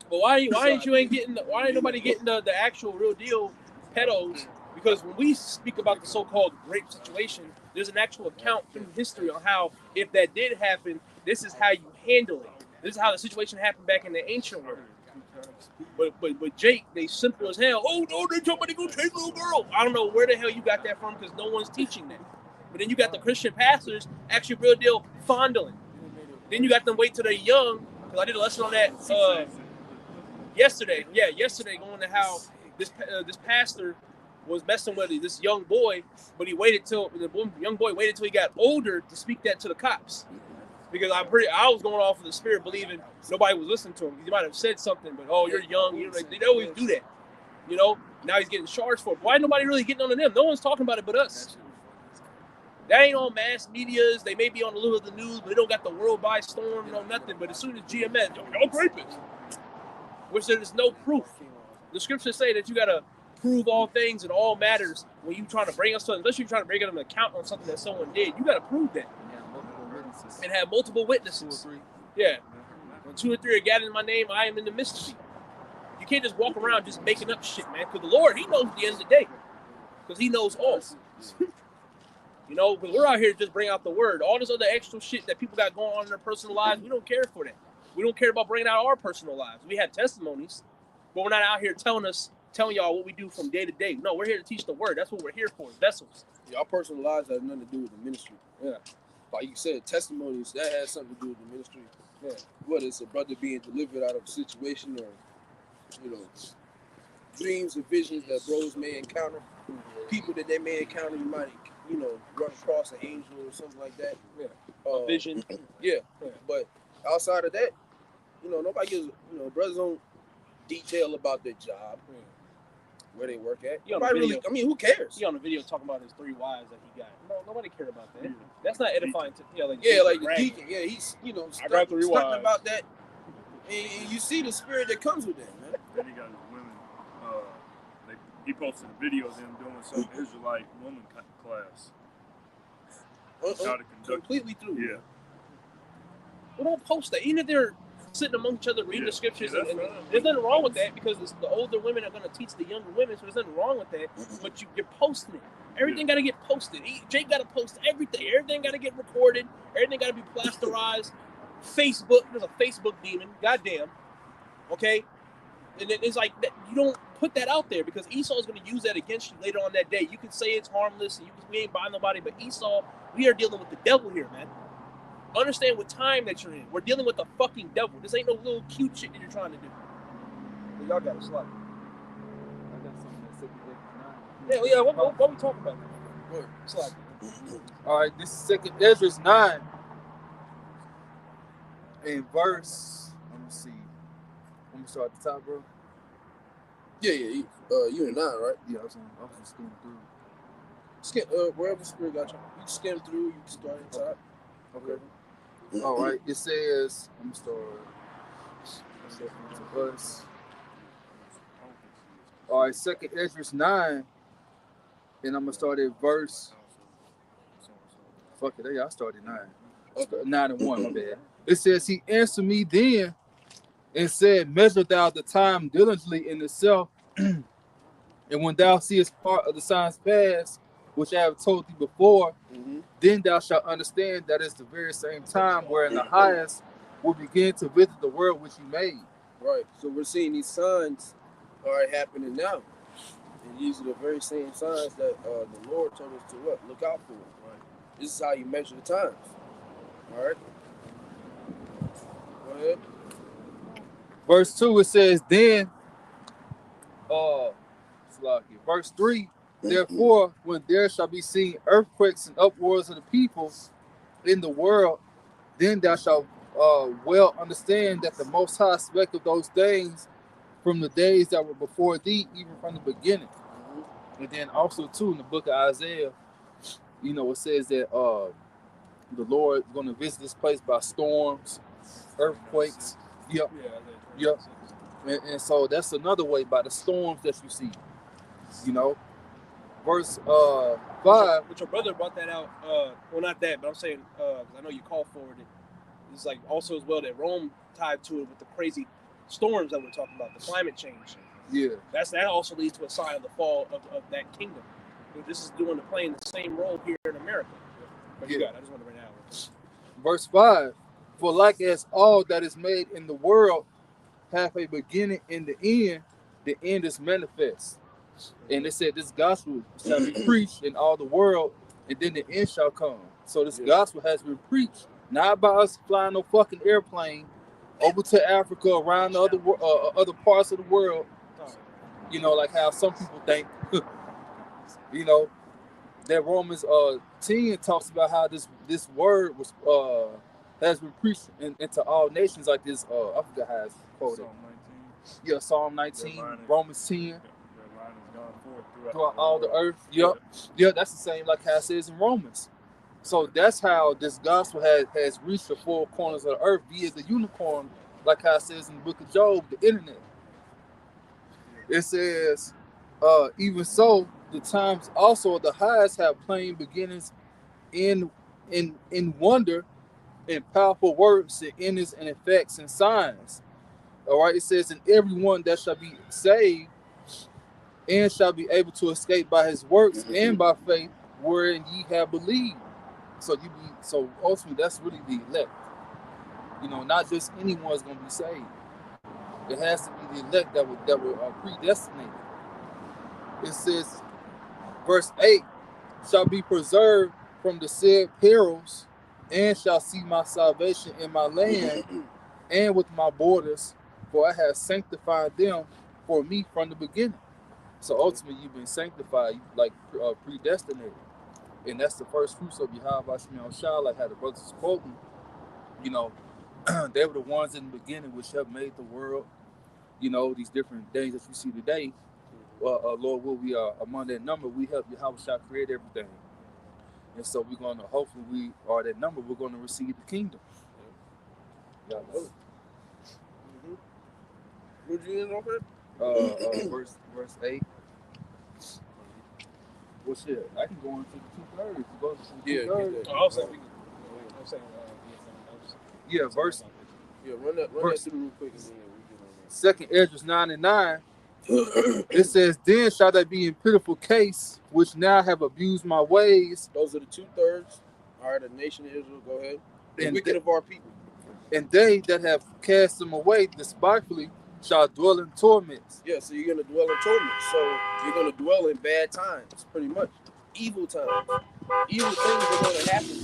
Speaker 5: But why ain't nobody getting the actual real deal pedos? Because when we speak about the so-called rape situation, there's an actual account through history on how, if that did happen, this is how you handle it. This is how the situation happened back in the ancient world. But Jake, they simple as hell. Oh no, they told me to go take little girl. I don't know where the hell you got that from because no one's teaching that. But then you got the Christian pastors actually real deal fondling. Then you got them wait till they're young. Because I did a lesson on that yesterday. Yeah, yesterday going to how this pastor was messing with this young boy, but he waited till the young boy waited till he got older to speak that to the cops. Because I was going off of the spirit, believing nobody was listening to him. He might have said something, but oh, you're young. You know, they always do that. You know, now he's getting charged for it. Why nobody really getting on to them? No one's talking about it but us. That ain't on mass medias. They may be on a little of the news, but they don't got the world by storm, no nothing. But as soon as GMS, y'all rapists, which there's no proof. The scriptures say that you gotta prove all things and all matters when you trying to bring us something, unless you're trying to bring them an account on something that someone did. You gotta prove that. And have multiple witnesses. Yeah. When 2 or 3 are gathered in my name, I am in the midst of you. You can't just walk around just making up shit, man. Because the Lord, he knows at the end of the day. Because he knows all. You know, because we're out here to just bring out the word. All this other extra shit that people got going on in their personal lives, we don't care for that. We don't care about bringing out our personal lives. We have testimonies, but we're not out here telling y'all what we do from day to day. No, we're here to teach the word. That's what we're here for, vessels.
Speaker 3: Our personal lives have nothing to do with the ministry.
Speaker 5: Yeah.
Speaker 3: Like you said, testimonies, that has something to do with the ministry. Yeah. Whether it's a brother being delivered out of a situation or, you know, dreams and visions that bros may encounter, people that they may encounter, you might, you know, run across an angel or something like that.
Speaker 5: Yeah. A vision.
Speaker 3: Yeah. But outside of that, you know, nobody gives, you know, brothers don't detail about their job, where they work at. Nobody really, I mean, who cares?
Speaker 5: He on the video talking about his 3 wives that he got. No, nobody cared about that. That's not edifying to
Speaker 3: like the deacon. Yeah, he's, you know, studying about that. And you see the spirit that comes with that, man.
Speaker 4: Then he got his women. He posted a video of him doing some Israelite woman class. How to conduct
Speaker 3: Completely through.
Speaker 4: Yeah.
Speaker 5: Well, don't post that. Even if they're sitting among each other reading the scriptures, and
Speaker 4: right.
Speaker 5: there's nothing wrong with that because the older women are going to teach the younger women, so there's nothing wrong with that. But you're posting it. Everything got to get posted. Jake got to post everything. Everything got to get recorded. Everything got to be plasterized. Facebook, there's a Facebook demon. Goddamn. Okay? And it's like that, you don't put that out there because Esau is going to use that against you later on that day. You can say it's harmless and we ain't buying nobody, but Esau, we are dealing with the devil here, man. Understand what time that you're in. We're dealing with the fucking devil. This ain't no little cute shit that you're trying to do. But y'all got a slide.
Speaker 1: I got something that's 6
Speaker 5: Yeah, what we talking about? What? Slide.
Speaker 1: All right, this is 2nd Ezra 9. In verse, let me see. Let me start at the top, bro.
Speaker 3: Yeah. You and 9, right?
Speaker 1: Yeah, I was just skimming through.
Speaker 3: Skim, wherever the spirit got you. You can skim through. You can start at the top.
Speaker 1: Okay. All right. It says, let me start. To us. All right, 2nd Ezra 9, and I'm gonna start at verse. Fuck it, I started 9. 9 and 1. My bad. It says, he answered me then and said, measure thou the time diligently in itself, and when thou seest part of the signs pass, which I have told thee before, then thou shalt understand that it's the very same time wherein the highest will begin to visit the world which he made.
Speaker 3: Right. So we're seeing these signs are happening now. And these are the very same signs that the Lord told us to look out for. Right. This is how you measure the times. All right. Go ahead.
Speaker 1: Verse 2, it says, then, verse 3, therefore, when there shall be seen earthquakes and uproars of the people in the world, then thou shalt well understand that the Most High spake of those things from the days that were before thee, even from the beginning. And then also, too, in the book of Isaiah, it says that the Lord is going to visit this place by storms, earthquakes. Yep. And so that's another way, by the storms that you see. Verse 5.
Speaker 5: But your brother brought that out. Well, not that, but I'm saying, I know you called forward it. It's like also as well that Rome tied to it with the crazy storms that we're talking about, the climate change.
Speaker 1: Yeah.
Speaker 5: That also leads to a sign of the fall of that kingdom. This is playing the same role here in America. But I just want to bring that out.
Speaker 1: Verse 5. For like as all that is made in the world have a beginning and the end is manifest. And it said this gospel shall be preached in all the world, and then the end shall come. So this gospel has been preached, not by us flying no fucking airplane over to Africa, around the other parts of the world. Like how some people think. That Romans 10 talks about how this word was has been preached into all nations, like this. I forgot how it's quoted. Psalm 19, Romans 10. Throughout all the earth. Yep, that's the same like how it says in Romans. So that's how this gospel has reached the four corners of the earth via the unicorn, like how it says in the book of Job, the internet. It says, even so, the times also of the highest have plain beginnings in wonder and powerful works and endings and effects and signs. All right, it says, and everyone that shall be saved and shall be able to escape by his works and by faith wherein ye have believed. So ultimately that's really the elect. Not just anyone's gonna be saved. It has to be the elect that were predestinated. It says, verse 8, shall be preserved from the said perils, and shall see my salvation in my land and with my borders, for I have sanctified them for me from the beginning. So ultimately, you've been sanctified, like predestinated, and that's the first fruits of Yahweh Shemel Shah, like how the brothers spoken. They were the ones in the beginning which have made the world. These different things that you see today. Lord, will we are among that number? We help Yahweh Shah create everything, and so we're gonna hopefully we are that number. We're gonna receive the kingdom. Yeah.
Speaker 3: Would you end off it?
Speaker 1: Verse 8. Well, shit, I can go into the 2/3. Go into the
Speaker 3: Yeah,
Speaker 1: 2/3.
Speaker 3: get that.
Speaker 5: Oh, I was saying,
Speaker 1: Yeah, verse.
Speaker 3: Yeah, run that through real quick and then we get on
Speaker 1: Second Esdras 9:9. It says, "Then shall they be in pitiful case, which now have abused my ways,
Speaker 3: that. Those are the 2/3. All right, the nation of Israel, go ahead. The
Speaker 1: And
Speaker 3: wicked of our people.
Speaker 1: and they that have cast them away despitefully shall dwell in torments."
Speaker 3: Yeah, so you're going to dwell in torment. So you're going to dwell in bad times, pretty much. Evil times. Evil things are going to happen to you.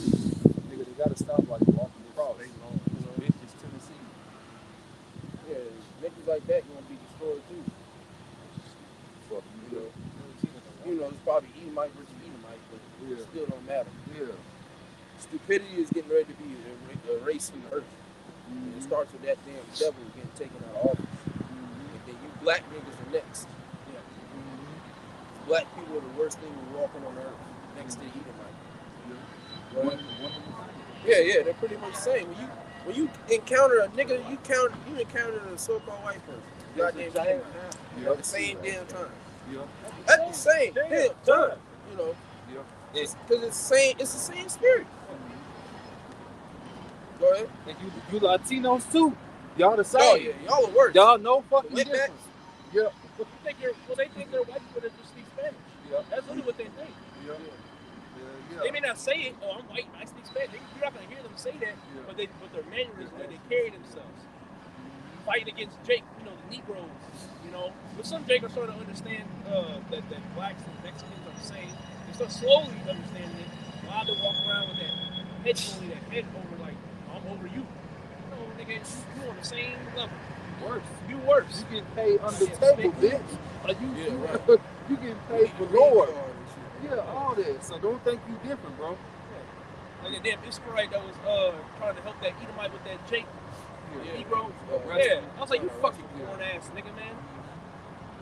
Speaker 1: Nigga, they gotta stop like walking across. Bitches, Tennessee.
Speaker 3: Yeah, niggas like that going to be destroyed too.
Speaker 1: Fuck
Speaker 3: You know, it's probably Edomite versus Edomite, but it still don't matter.
Speaker 1: Yeah.
Speaker 3: Stupidity is getting ready to be a race from the earth. It starts with that damn devil getting taken out of office. And then you black niggas are next. Yeah. Black people are the worst thing walking on earth next to Edomite. Yeah, they're pretty much the same. When you encounter a nigga, you encounter a so-called white person. Goddamn shit. At the same damn time. At the same damn time. You know. Because it's the same spirit. Go ahead.
Speaker 1: And you Latinos too. Y'all the same.
Speaker 3: Oh yeah, y'all are worse.
Speaker 1: Y'all know fucking
Speaker 3: Wet
Speaker 1: difference.
Speaker 3: backs.
Speaker 1: Yeah.
Speaker 5: they think they're white people that just speak Spanish.
Speaker 1: Yeah.
Speaker 5: That's really what they think.
Speaker 1: Yeah.
Speaker 5: They may not say it, oh, I'm white, I speak Spanish. You're not going to hear them say that, but their mannerisms, the way they carry themselves. Fighting against Jake, the Negroes, But some Jake are starting to understand that blacks and Mexicans are the same. They start slowly understanding it while they walk around with that head over like, I'm over you. No, nigga, you on the same level.
Speaker 1: Worse.
Speaker 5: You worse.
Speaker 1: You getting paid under the table, bitch. Like
Speaker 3: right.
Speaker 1: You getting paid for Lord. Yeah, all that. So don't think you different, bro.
Speaker 5: Like that damn Israelite that was trying to help that Edomite with that Jake. Negro.
Speaker 1: Yeah.
Speaker 5: I was like, you fucking corn ass nigga, man.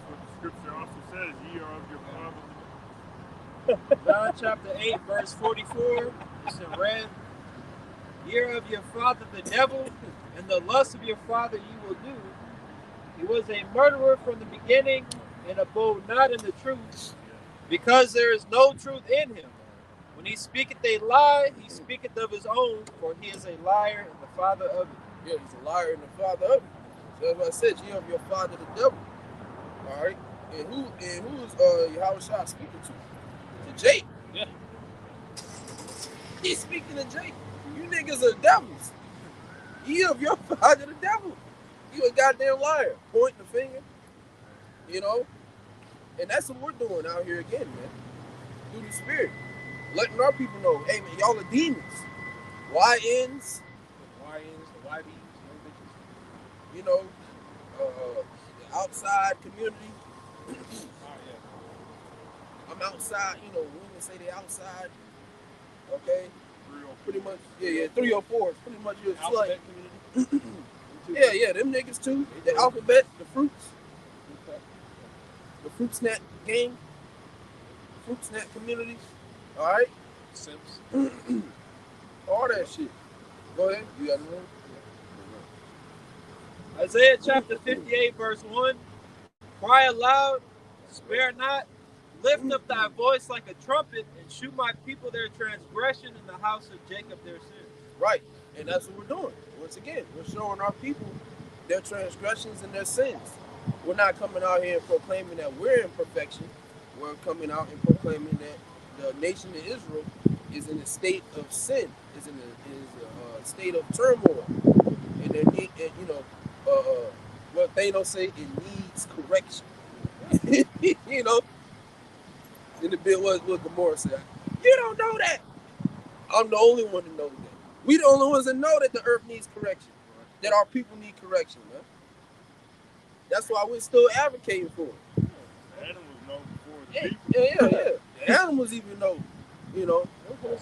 Speaker 4: What the scripture also says, ye are of your father.
Speaker 2: John chapter 8, verse 44. It's in red. Ye are of your father the devil, and the lust of your father you will do. He was a murderer from the beginning, and abode not in the truth, because there is no truth in him. When he speaketh a lie, he speaketh of his own, for he is a liar and the father of it.
Speaker 3: Yeah, he's a liar and the father of it. So that's what I said. You have your father the devil. All right. And who is Yahushua speaking to? To Jake.
Speaker 5: Yeah.
Speaker 3: He's speaking to Jake. You niggas are devils. You have your father the devil. You a goddamn liar. Pointing the finger. And that's what we're doing out here again, man. Through the spirit. Letting our people know, hey man, y'all are demons. YNs.
Speaker 5: The YNs, the YBs,
Speaker 3: The outside community. I'm outside, women say they outside. Okay? Pretty much, 304 is pretty much your slut. Yeah, them niggas too. The alphabet, the fruits. The fruit snap game. Fruit snap community. Alright?
Speaker 5: Simps.
Speaker 3: All that shit. Go ahead. You got another one?
Speaker 2: Isaiah chapter 58, verse 1. Cry aloud, spare not, lift up thy voice like a trumpet, and shew my people their transgression in the house of Jacob their sin.
Speaker 3: Right. And that's what we're doing. Once again, we're showing our people their transgressions and their sins. We're not coming out here and proclaiming that we're in perfection. We're coming out and proclaiming that the nation of Israel is in a state of sin, is a state of turmoil. And they need, what they don't say, it needs correction. In the bill, what Gomorrah said, you don't know that. I'm the only one that knows that. We the only ones that know that the earth needs correction, that our people need correction, man. That's why we're still advocating for it.
Speaker 4: Animals know before the people.
Speaker 3: Yeah. The animals even know,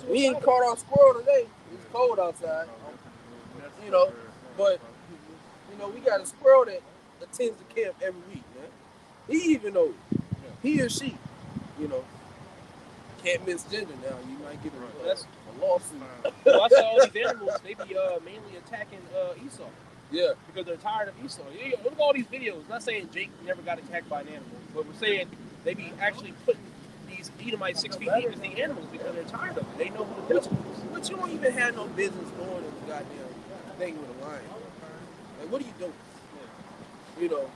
Speaker 3: We ain't caught our squirrel today. It's cold outside, but, we got a squirrel that attends the camp every week, man. He even knows. He or she, can't misgender now. You might get a lawsuit.
Speaker 5: Well, I saw all these animals, they be mainly attacking Esau.
Speaker 3: Yeah.
Speaker 5: Because they're tired of Esau. Yeah, look at all these videos. Not saying Jake never got attacked by an animal, but we're saying they be actually putting these Edomites 6 feet deep as the animals because they're tired of it. They know who the devil is.
Speaker 3: But you don't even have no business going in the goddamn thing with a lion. Like, what are you doing? You know,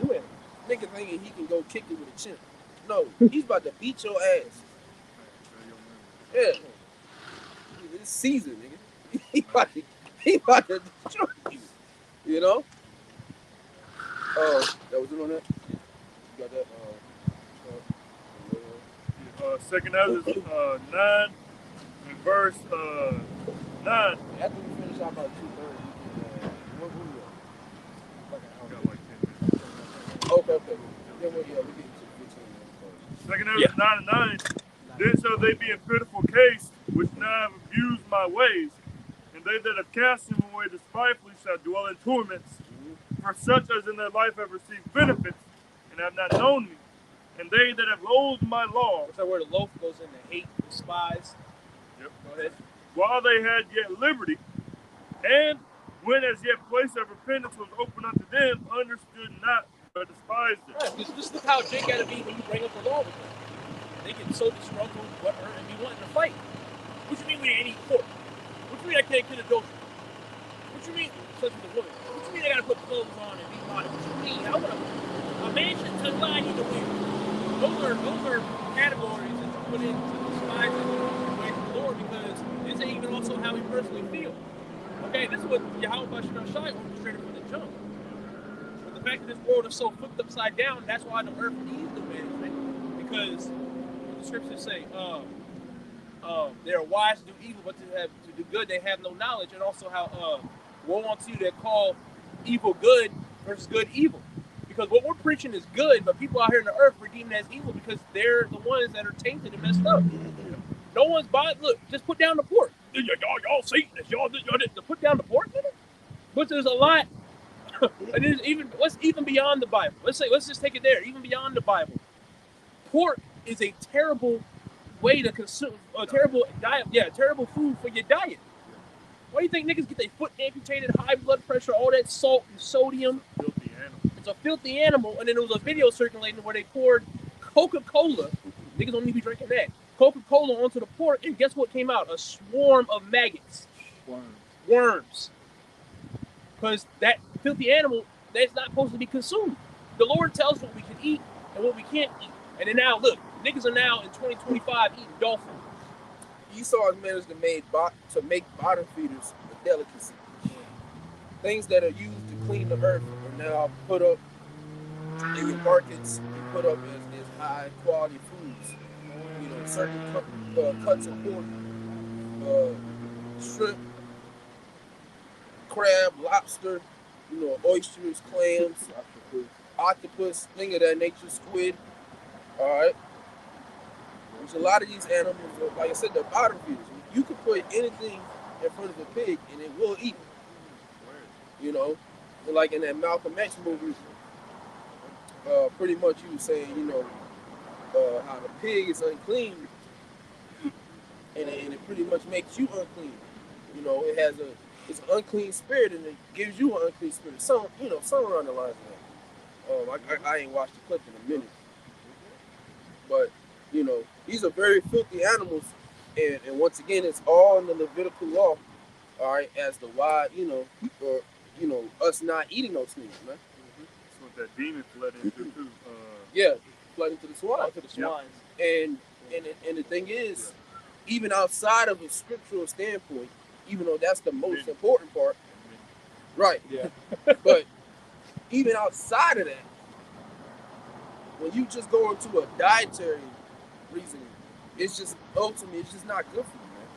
Speaker 5: Do it.
Speaker 3: nigga thinking he can go kick it with a chimp. No, he's about to beat your ass. Yeah. It's season, nigga. He about to destroy you. You know? That was it on that? You got that?
Speaker 4: Second Ezra 9 and verse 9.
Speaker 3: After we finish out about 2:30, what we
Speaker 4: Got like 10 minutes.
Speaker 3: Okay. Yeah, we get to 15 minutes.
Speaker 4: Second Ezra 9 and 9. Then shall they be in pitiful case, which now have abused my ways, and they that have cast him away despitefully shall dwell in torments. For such as in their life have received benefits, and have not known me, and they that have loathed my law.
Speaker 5: What's that word? The loaf goes into hate, despise.
Speaker 4: Yep.
Speaker 5: Go ahead.
Speaker 4: While they had yet liberty, and when as yet place of repentance was open unto them, understood not, but despised it.
Speaker 5: Right, just look how Jake got to be when you bring up the law with them. They get so disgruntled, whatever, and be wanting to fight. What you mean we ain't eat pork? What you mean I can't kill adultery? What you mean, such as a woman? What you mean I gotta put clothes on and be modest? What you mean? How would a man should tell lie either way? Those are categories that you put into despise and away from the Lord because this ain't even also how we personally feel. Okay, this is what Yahweh Shai orchestrated from the jump. But the fact that this world is so flipped upside down, that's why the earth needs the management. Because what the scriptures say, they are wise to do evil, but to do good, they have no knowledge. And also how woe unto you that call evil good versus good evil. Because what we're preaching is good, but people out here in the earth redeem it as evil because they're the ones that are tainted and messed up. No one's buying. Look, just put down the pork. Y'all Satanists. Y'all put down the pork, nigga. But there's a lot. And there's what's even beyond the Bible. Let's just take it there. Even beyond the Bible, pork is a terrible way to consume a terrible diet. Yeah, terrible food for your diet. Why do you think niggas get their foot amputated, high blood pressure, all that salt and sodium?
Speaker 4: Filthy animal.
Speaker 5: It's a filthy animal. And then there was a video circulating where they poured Coca-Cola. Niggas don't need to be drinking that. Coca-Cola onto the pork, and guess what came out? A swarm of maggots. Worms. Because that filthy animal, that's not supposed to be consumed. The Lord tells us what we can eat and what we can't eat. And then now, look, niggas are now in 2025 eating dolphin.
Speaker 3: Esau has managed to make bottom feeders a delicacy. Things that are used to clean the earth are now put up in your markets and put up as high quality foods. You know, certain cuts of pork, shrimp, crab, lobster, you know, oysters, clams, octopus, thing of that nature, squid. All right. There's a lot of these animals, like I said, they're bottom feeders. You can put anything in front of a pig and it will eat it. You know, and like in that Malcolm X movie, pretty much he was saying, you know, how the pig is unclean, and it pretty much makes you unclean. You know, it's an unclean spirit, and it gives you an unclean spirit. Somewhere around the lines of that. I ain't watched the clip in a minute, but you know, these are very filthy animals, and once again, it's all in the Levitical law. All right, as to why, us not eating those things, man.
Speaker 4: That's what that demon fled into too.
Speaker 3: Flood into the swine.
Speaker 5: To the swines.
Speaker 3: And the thing is, even outside of a scriptural standpoint, even though that's the most important part, right?
Speaker 5: Yeah.
Speaker 3: But even outside of that, when you just go into a dietary reasoning, it's just ultimately it's just not good for you, man.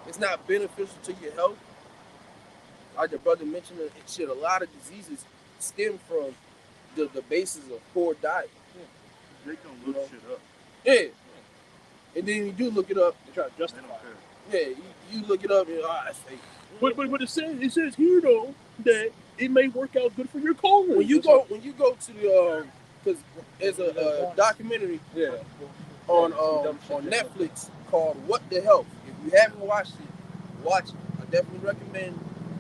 Speaker 3: It's not beneficial to your health. Like the brother mentioned, a lot of diseases stem from the basis of poor diet.
Speaker 4: They don't look shit up.
Speaker 3: Yeah. And then you do look it up.
Speaker 5: They try to justify it.
Speaker 3: Yeah, you look it up and it's fake.
Speaker 5: But it says here though that it may work out good for your colon.
Speaker 3: When you go to the because there's a documentary on Netflix called What the Health. If you haven't watched it, watch it. I definitely recommend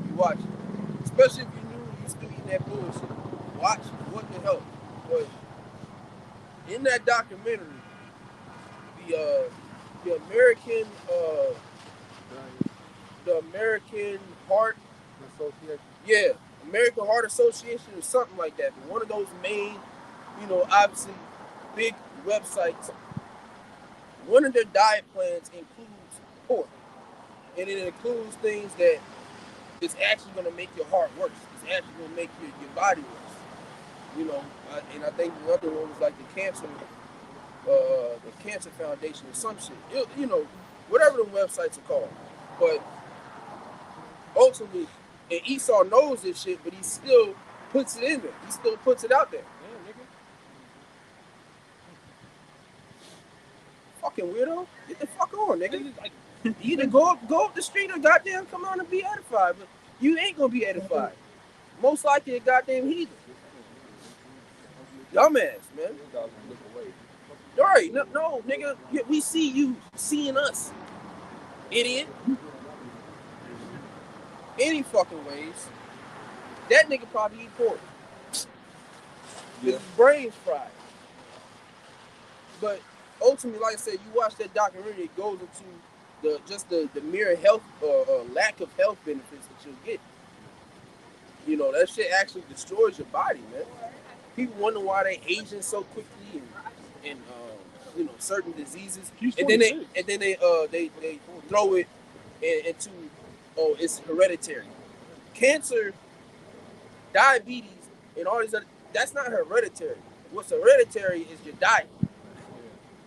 Speaker 3: you watch it. Especially if you're new that bullshit. Watch What the Hell. But in that documentary, the American Heart
Speaker 1: Association.
Speaker 3: Yeah, American Heart Association or something like that. But one of those main, obviously big websites. One of their diet plans includes pork, and it includes things that is actually going to make your heart worse. It's actually going to make your body worse. And I think the other one was like the Cancer Foundation or some shit. Whatever the websites are called. But ultimately, and Esau knows this shit, but he still puts it in there. He still puts it out there.
Speaker 5: Yeah, nigga.
Speaker 3: Fucking weirdo. Get the fuck on, nigga. You either go up the street or goddamn come on and be edified, but you ain't gonna be edified. Most likely a goddamn heathen. Dumbass, man. All right, no, nigga. We see you seeing us, idiot. Any fucking ways. That nigga probably eat pork. His brain's fried. But ultimately, like I said, you watch that documentary, it goes into the mere health lack of health benefits that you'll get. That shit actually destroys your body, man. People wonder why they aging so quickly and certain diseases. And then they throw it into it's hereditary. Cancer, diabetes, and all these other, that's not hereditary. What's hereditary is your diet.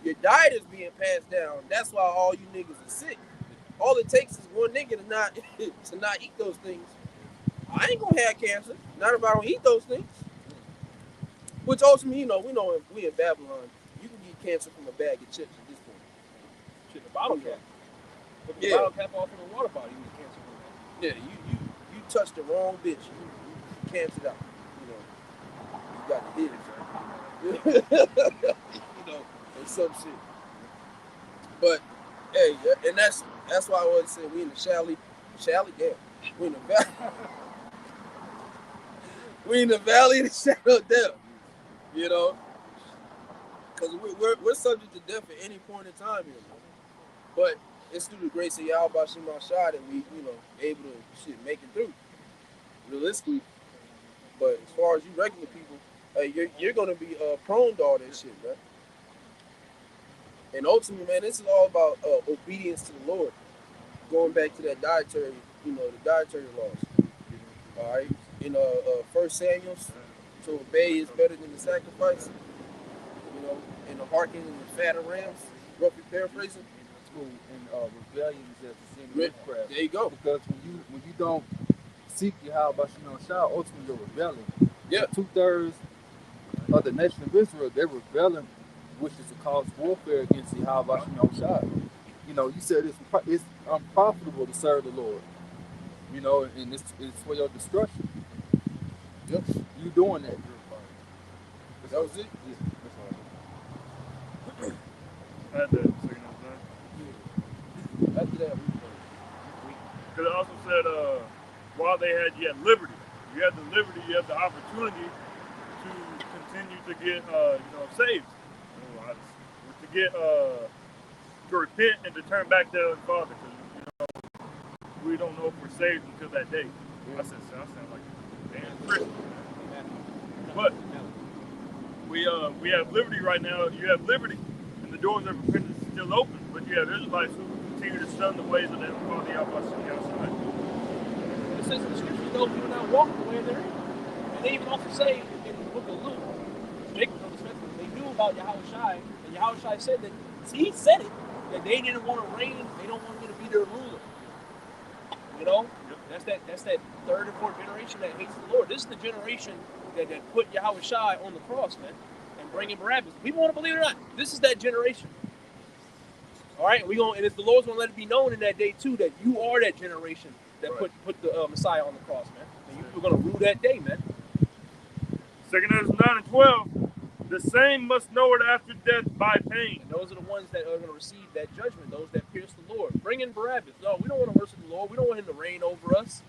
Speaker 3: Your diet is being passed down. That's why all you niggas are sick. All it takes is one nigga to not eat those things. I ain't gonna have cancer. Not if I don't eat those things. Which ultimately, we in Babylon, you can get cancer from a bag of chips at this point.
Speaker 5: Shit, the bottle cap. Put the bottle cap off in the water bottle, you get cancer from that.
Speaker 3: Yeah, you touched the wrong bitch. You canceled out. You got to hit it, man. Or some shit. But hey, and that's why I was saying we in the Shally, yeah. We in the valley. We in the valley of the shadow of death. Because we're subject to death at any point in time here, man. But it's through the grace of Yahweh Shema Shah that we, able to make it through. Realistically. But as far as you regular people, hey, you're gonna be prone to all that shit, man. And ultimately, man, this is all about obedience to the Lord. Going back to that dietary, the dietary laws. All right. In 1 Samuel, to obey is better than the sacrifice. And the hearkening and the fat of rams. Roughly paraphrasing.
Speaker 1: And rebellion is as the sin of witchcraft.
Speaker 3: There you go.
Speaker 1: Because when you don't seek Yahweh Shah, ultimately you're rebelling.
Speaker 3: Yeah.
Speaker 1: 2/3 of the nation of Israel, they're rebelling, which is to cause warfare against Yahweh Shah. You said it's unprofitable to serve the Lord. And it's for your destruction.
Speaker 3: Yep.
Speaker 1: You doing that.
Speaker 3: That was it?
Speaker 1: Yeah, that's all.
Speaker 4: I had that second
Speaker 3: After that,
Speaker 4: because it also said while you had liberty. You had the liberty, you had the opportunity to continue to get saved. To get to repent and to turn back to the Father. Because we don't know if we're saved until that day. I sound like a damn Christian. But we have liberty right now. You have liberty, and the doors of repentance are still open. But you have Israelites who continue to shun the ways of their Father Yahweh outside.
Speaker 5: It says in the scriptures, those people not walk the way they're in. And they even also say in the book of Luke, Jacob they knew about Yahushai, and Yahushai said that he said it, that they didn't want to reign, they don't want him to be their ruler. Yep. That's that third and fourth generation that hates the Lord. This is the generation that put Yahushai on the cross, man, and bringing Barabbas. People want to believe it or not. This is that generation. All right, and if the Lord's gonna let it be known in that day too that you are that generation that put the Messiah on the cross, man. And you're gonna rule that day, man.
Speaker 4: 2 Ezra 9 and 12. The same must know it after death by pain.
Speaker 5: And those are the ones that are going to receive that judgment, those that pierce the Lord. Bring in Barabbas. No, we don't want to worship the Lord. We don't want him to reign over us.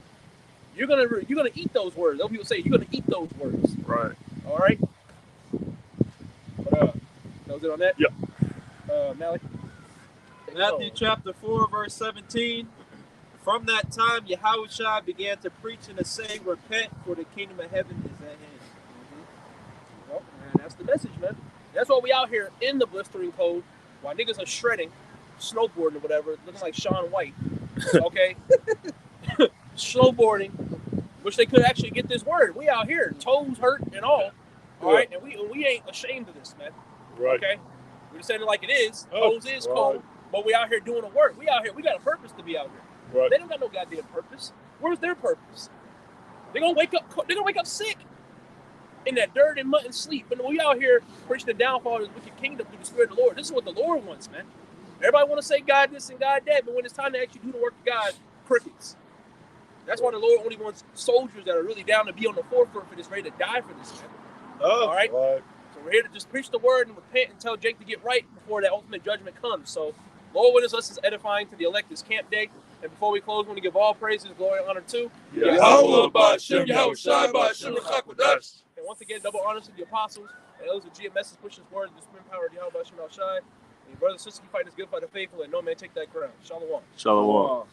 Speaker 5: you're gonna eat those words. Those people say you're gonna eat those words.
Speaker 4: Right.
Speaker 5: All right. But that was it on that.
Speaker 4: Yep.
Speaker 5: Malik.
Speaker 2: Matthew chapter 4, verse 17. From that time, Yahushua began to preach and to say, repent, for the kingdom of heaven is at hand.
Speaker 5: Well, man, that's the message, man. That's why we out here in the blistering cold, while niggas are shredding, snowboarding or whatever, looking like Shaun White. Okay? Snowboarding, which they could actually get this word. We out here, toes hurt and all. All right? And we ain't ashamed of this, man.
Speaker 4: Right.
Speaker 5: Okay? We're just saying it like it is. Toes is cold, but we out here doing the work. We out here, we got a purpose to be out here.
Speaker 4: Right.
Speaker 5: They don't got no goddamn purpose. Where's their purpose? They're gonna wake up sick in that dirt and mud and sleep. But we out here preaching the downfall of this wicked kingdom through the Spirit of the Lord. This is what the Lord wants, man. Everybody want to say God this and God that, but when it's time to actually do the work of God, crickets. That's why the Lord only wants soldiers that are really down to be on the forefront for this, ready to die for this, man. All right? So we're here to just preach the word and repent and tell Jake to get right before that ultimate judgment comes. So Lord, witness us is edifying to the elect this camp day. And before we close, we want to give all praises, glory, and honor to
Speaker 3: Yahweh Ba'Shem, Yahushua Ba'Shem, Rechakwadas.
Speaker 5: And once again, double honors to the apostles and those of GMS pushing this word, the supreme power of Yahweh Ba'Shem Al Shai. And your brothers and sisters, keep fighting this good fight of faithful, and no man take that crown. Shalom.
Speaker 4: Shalom.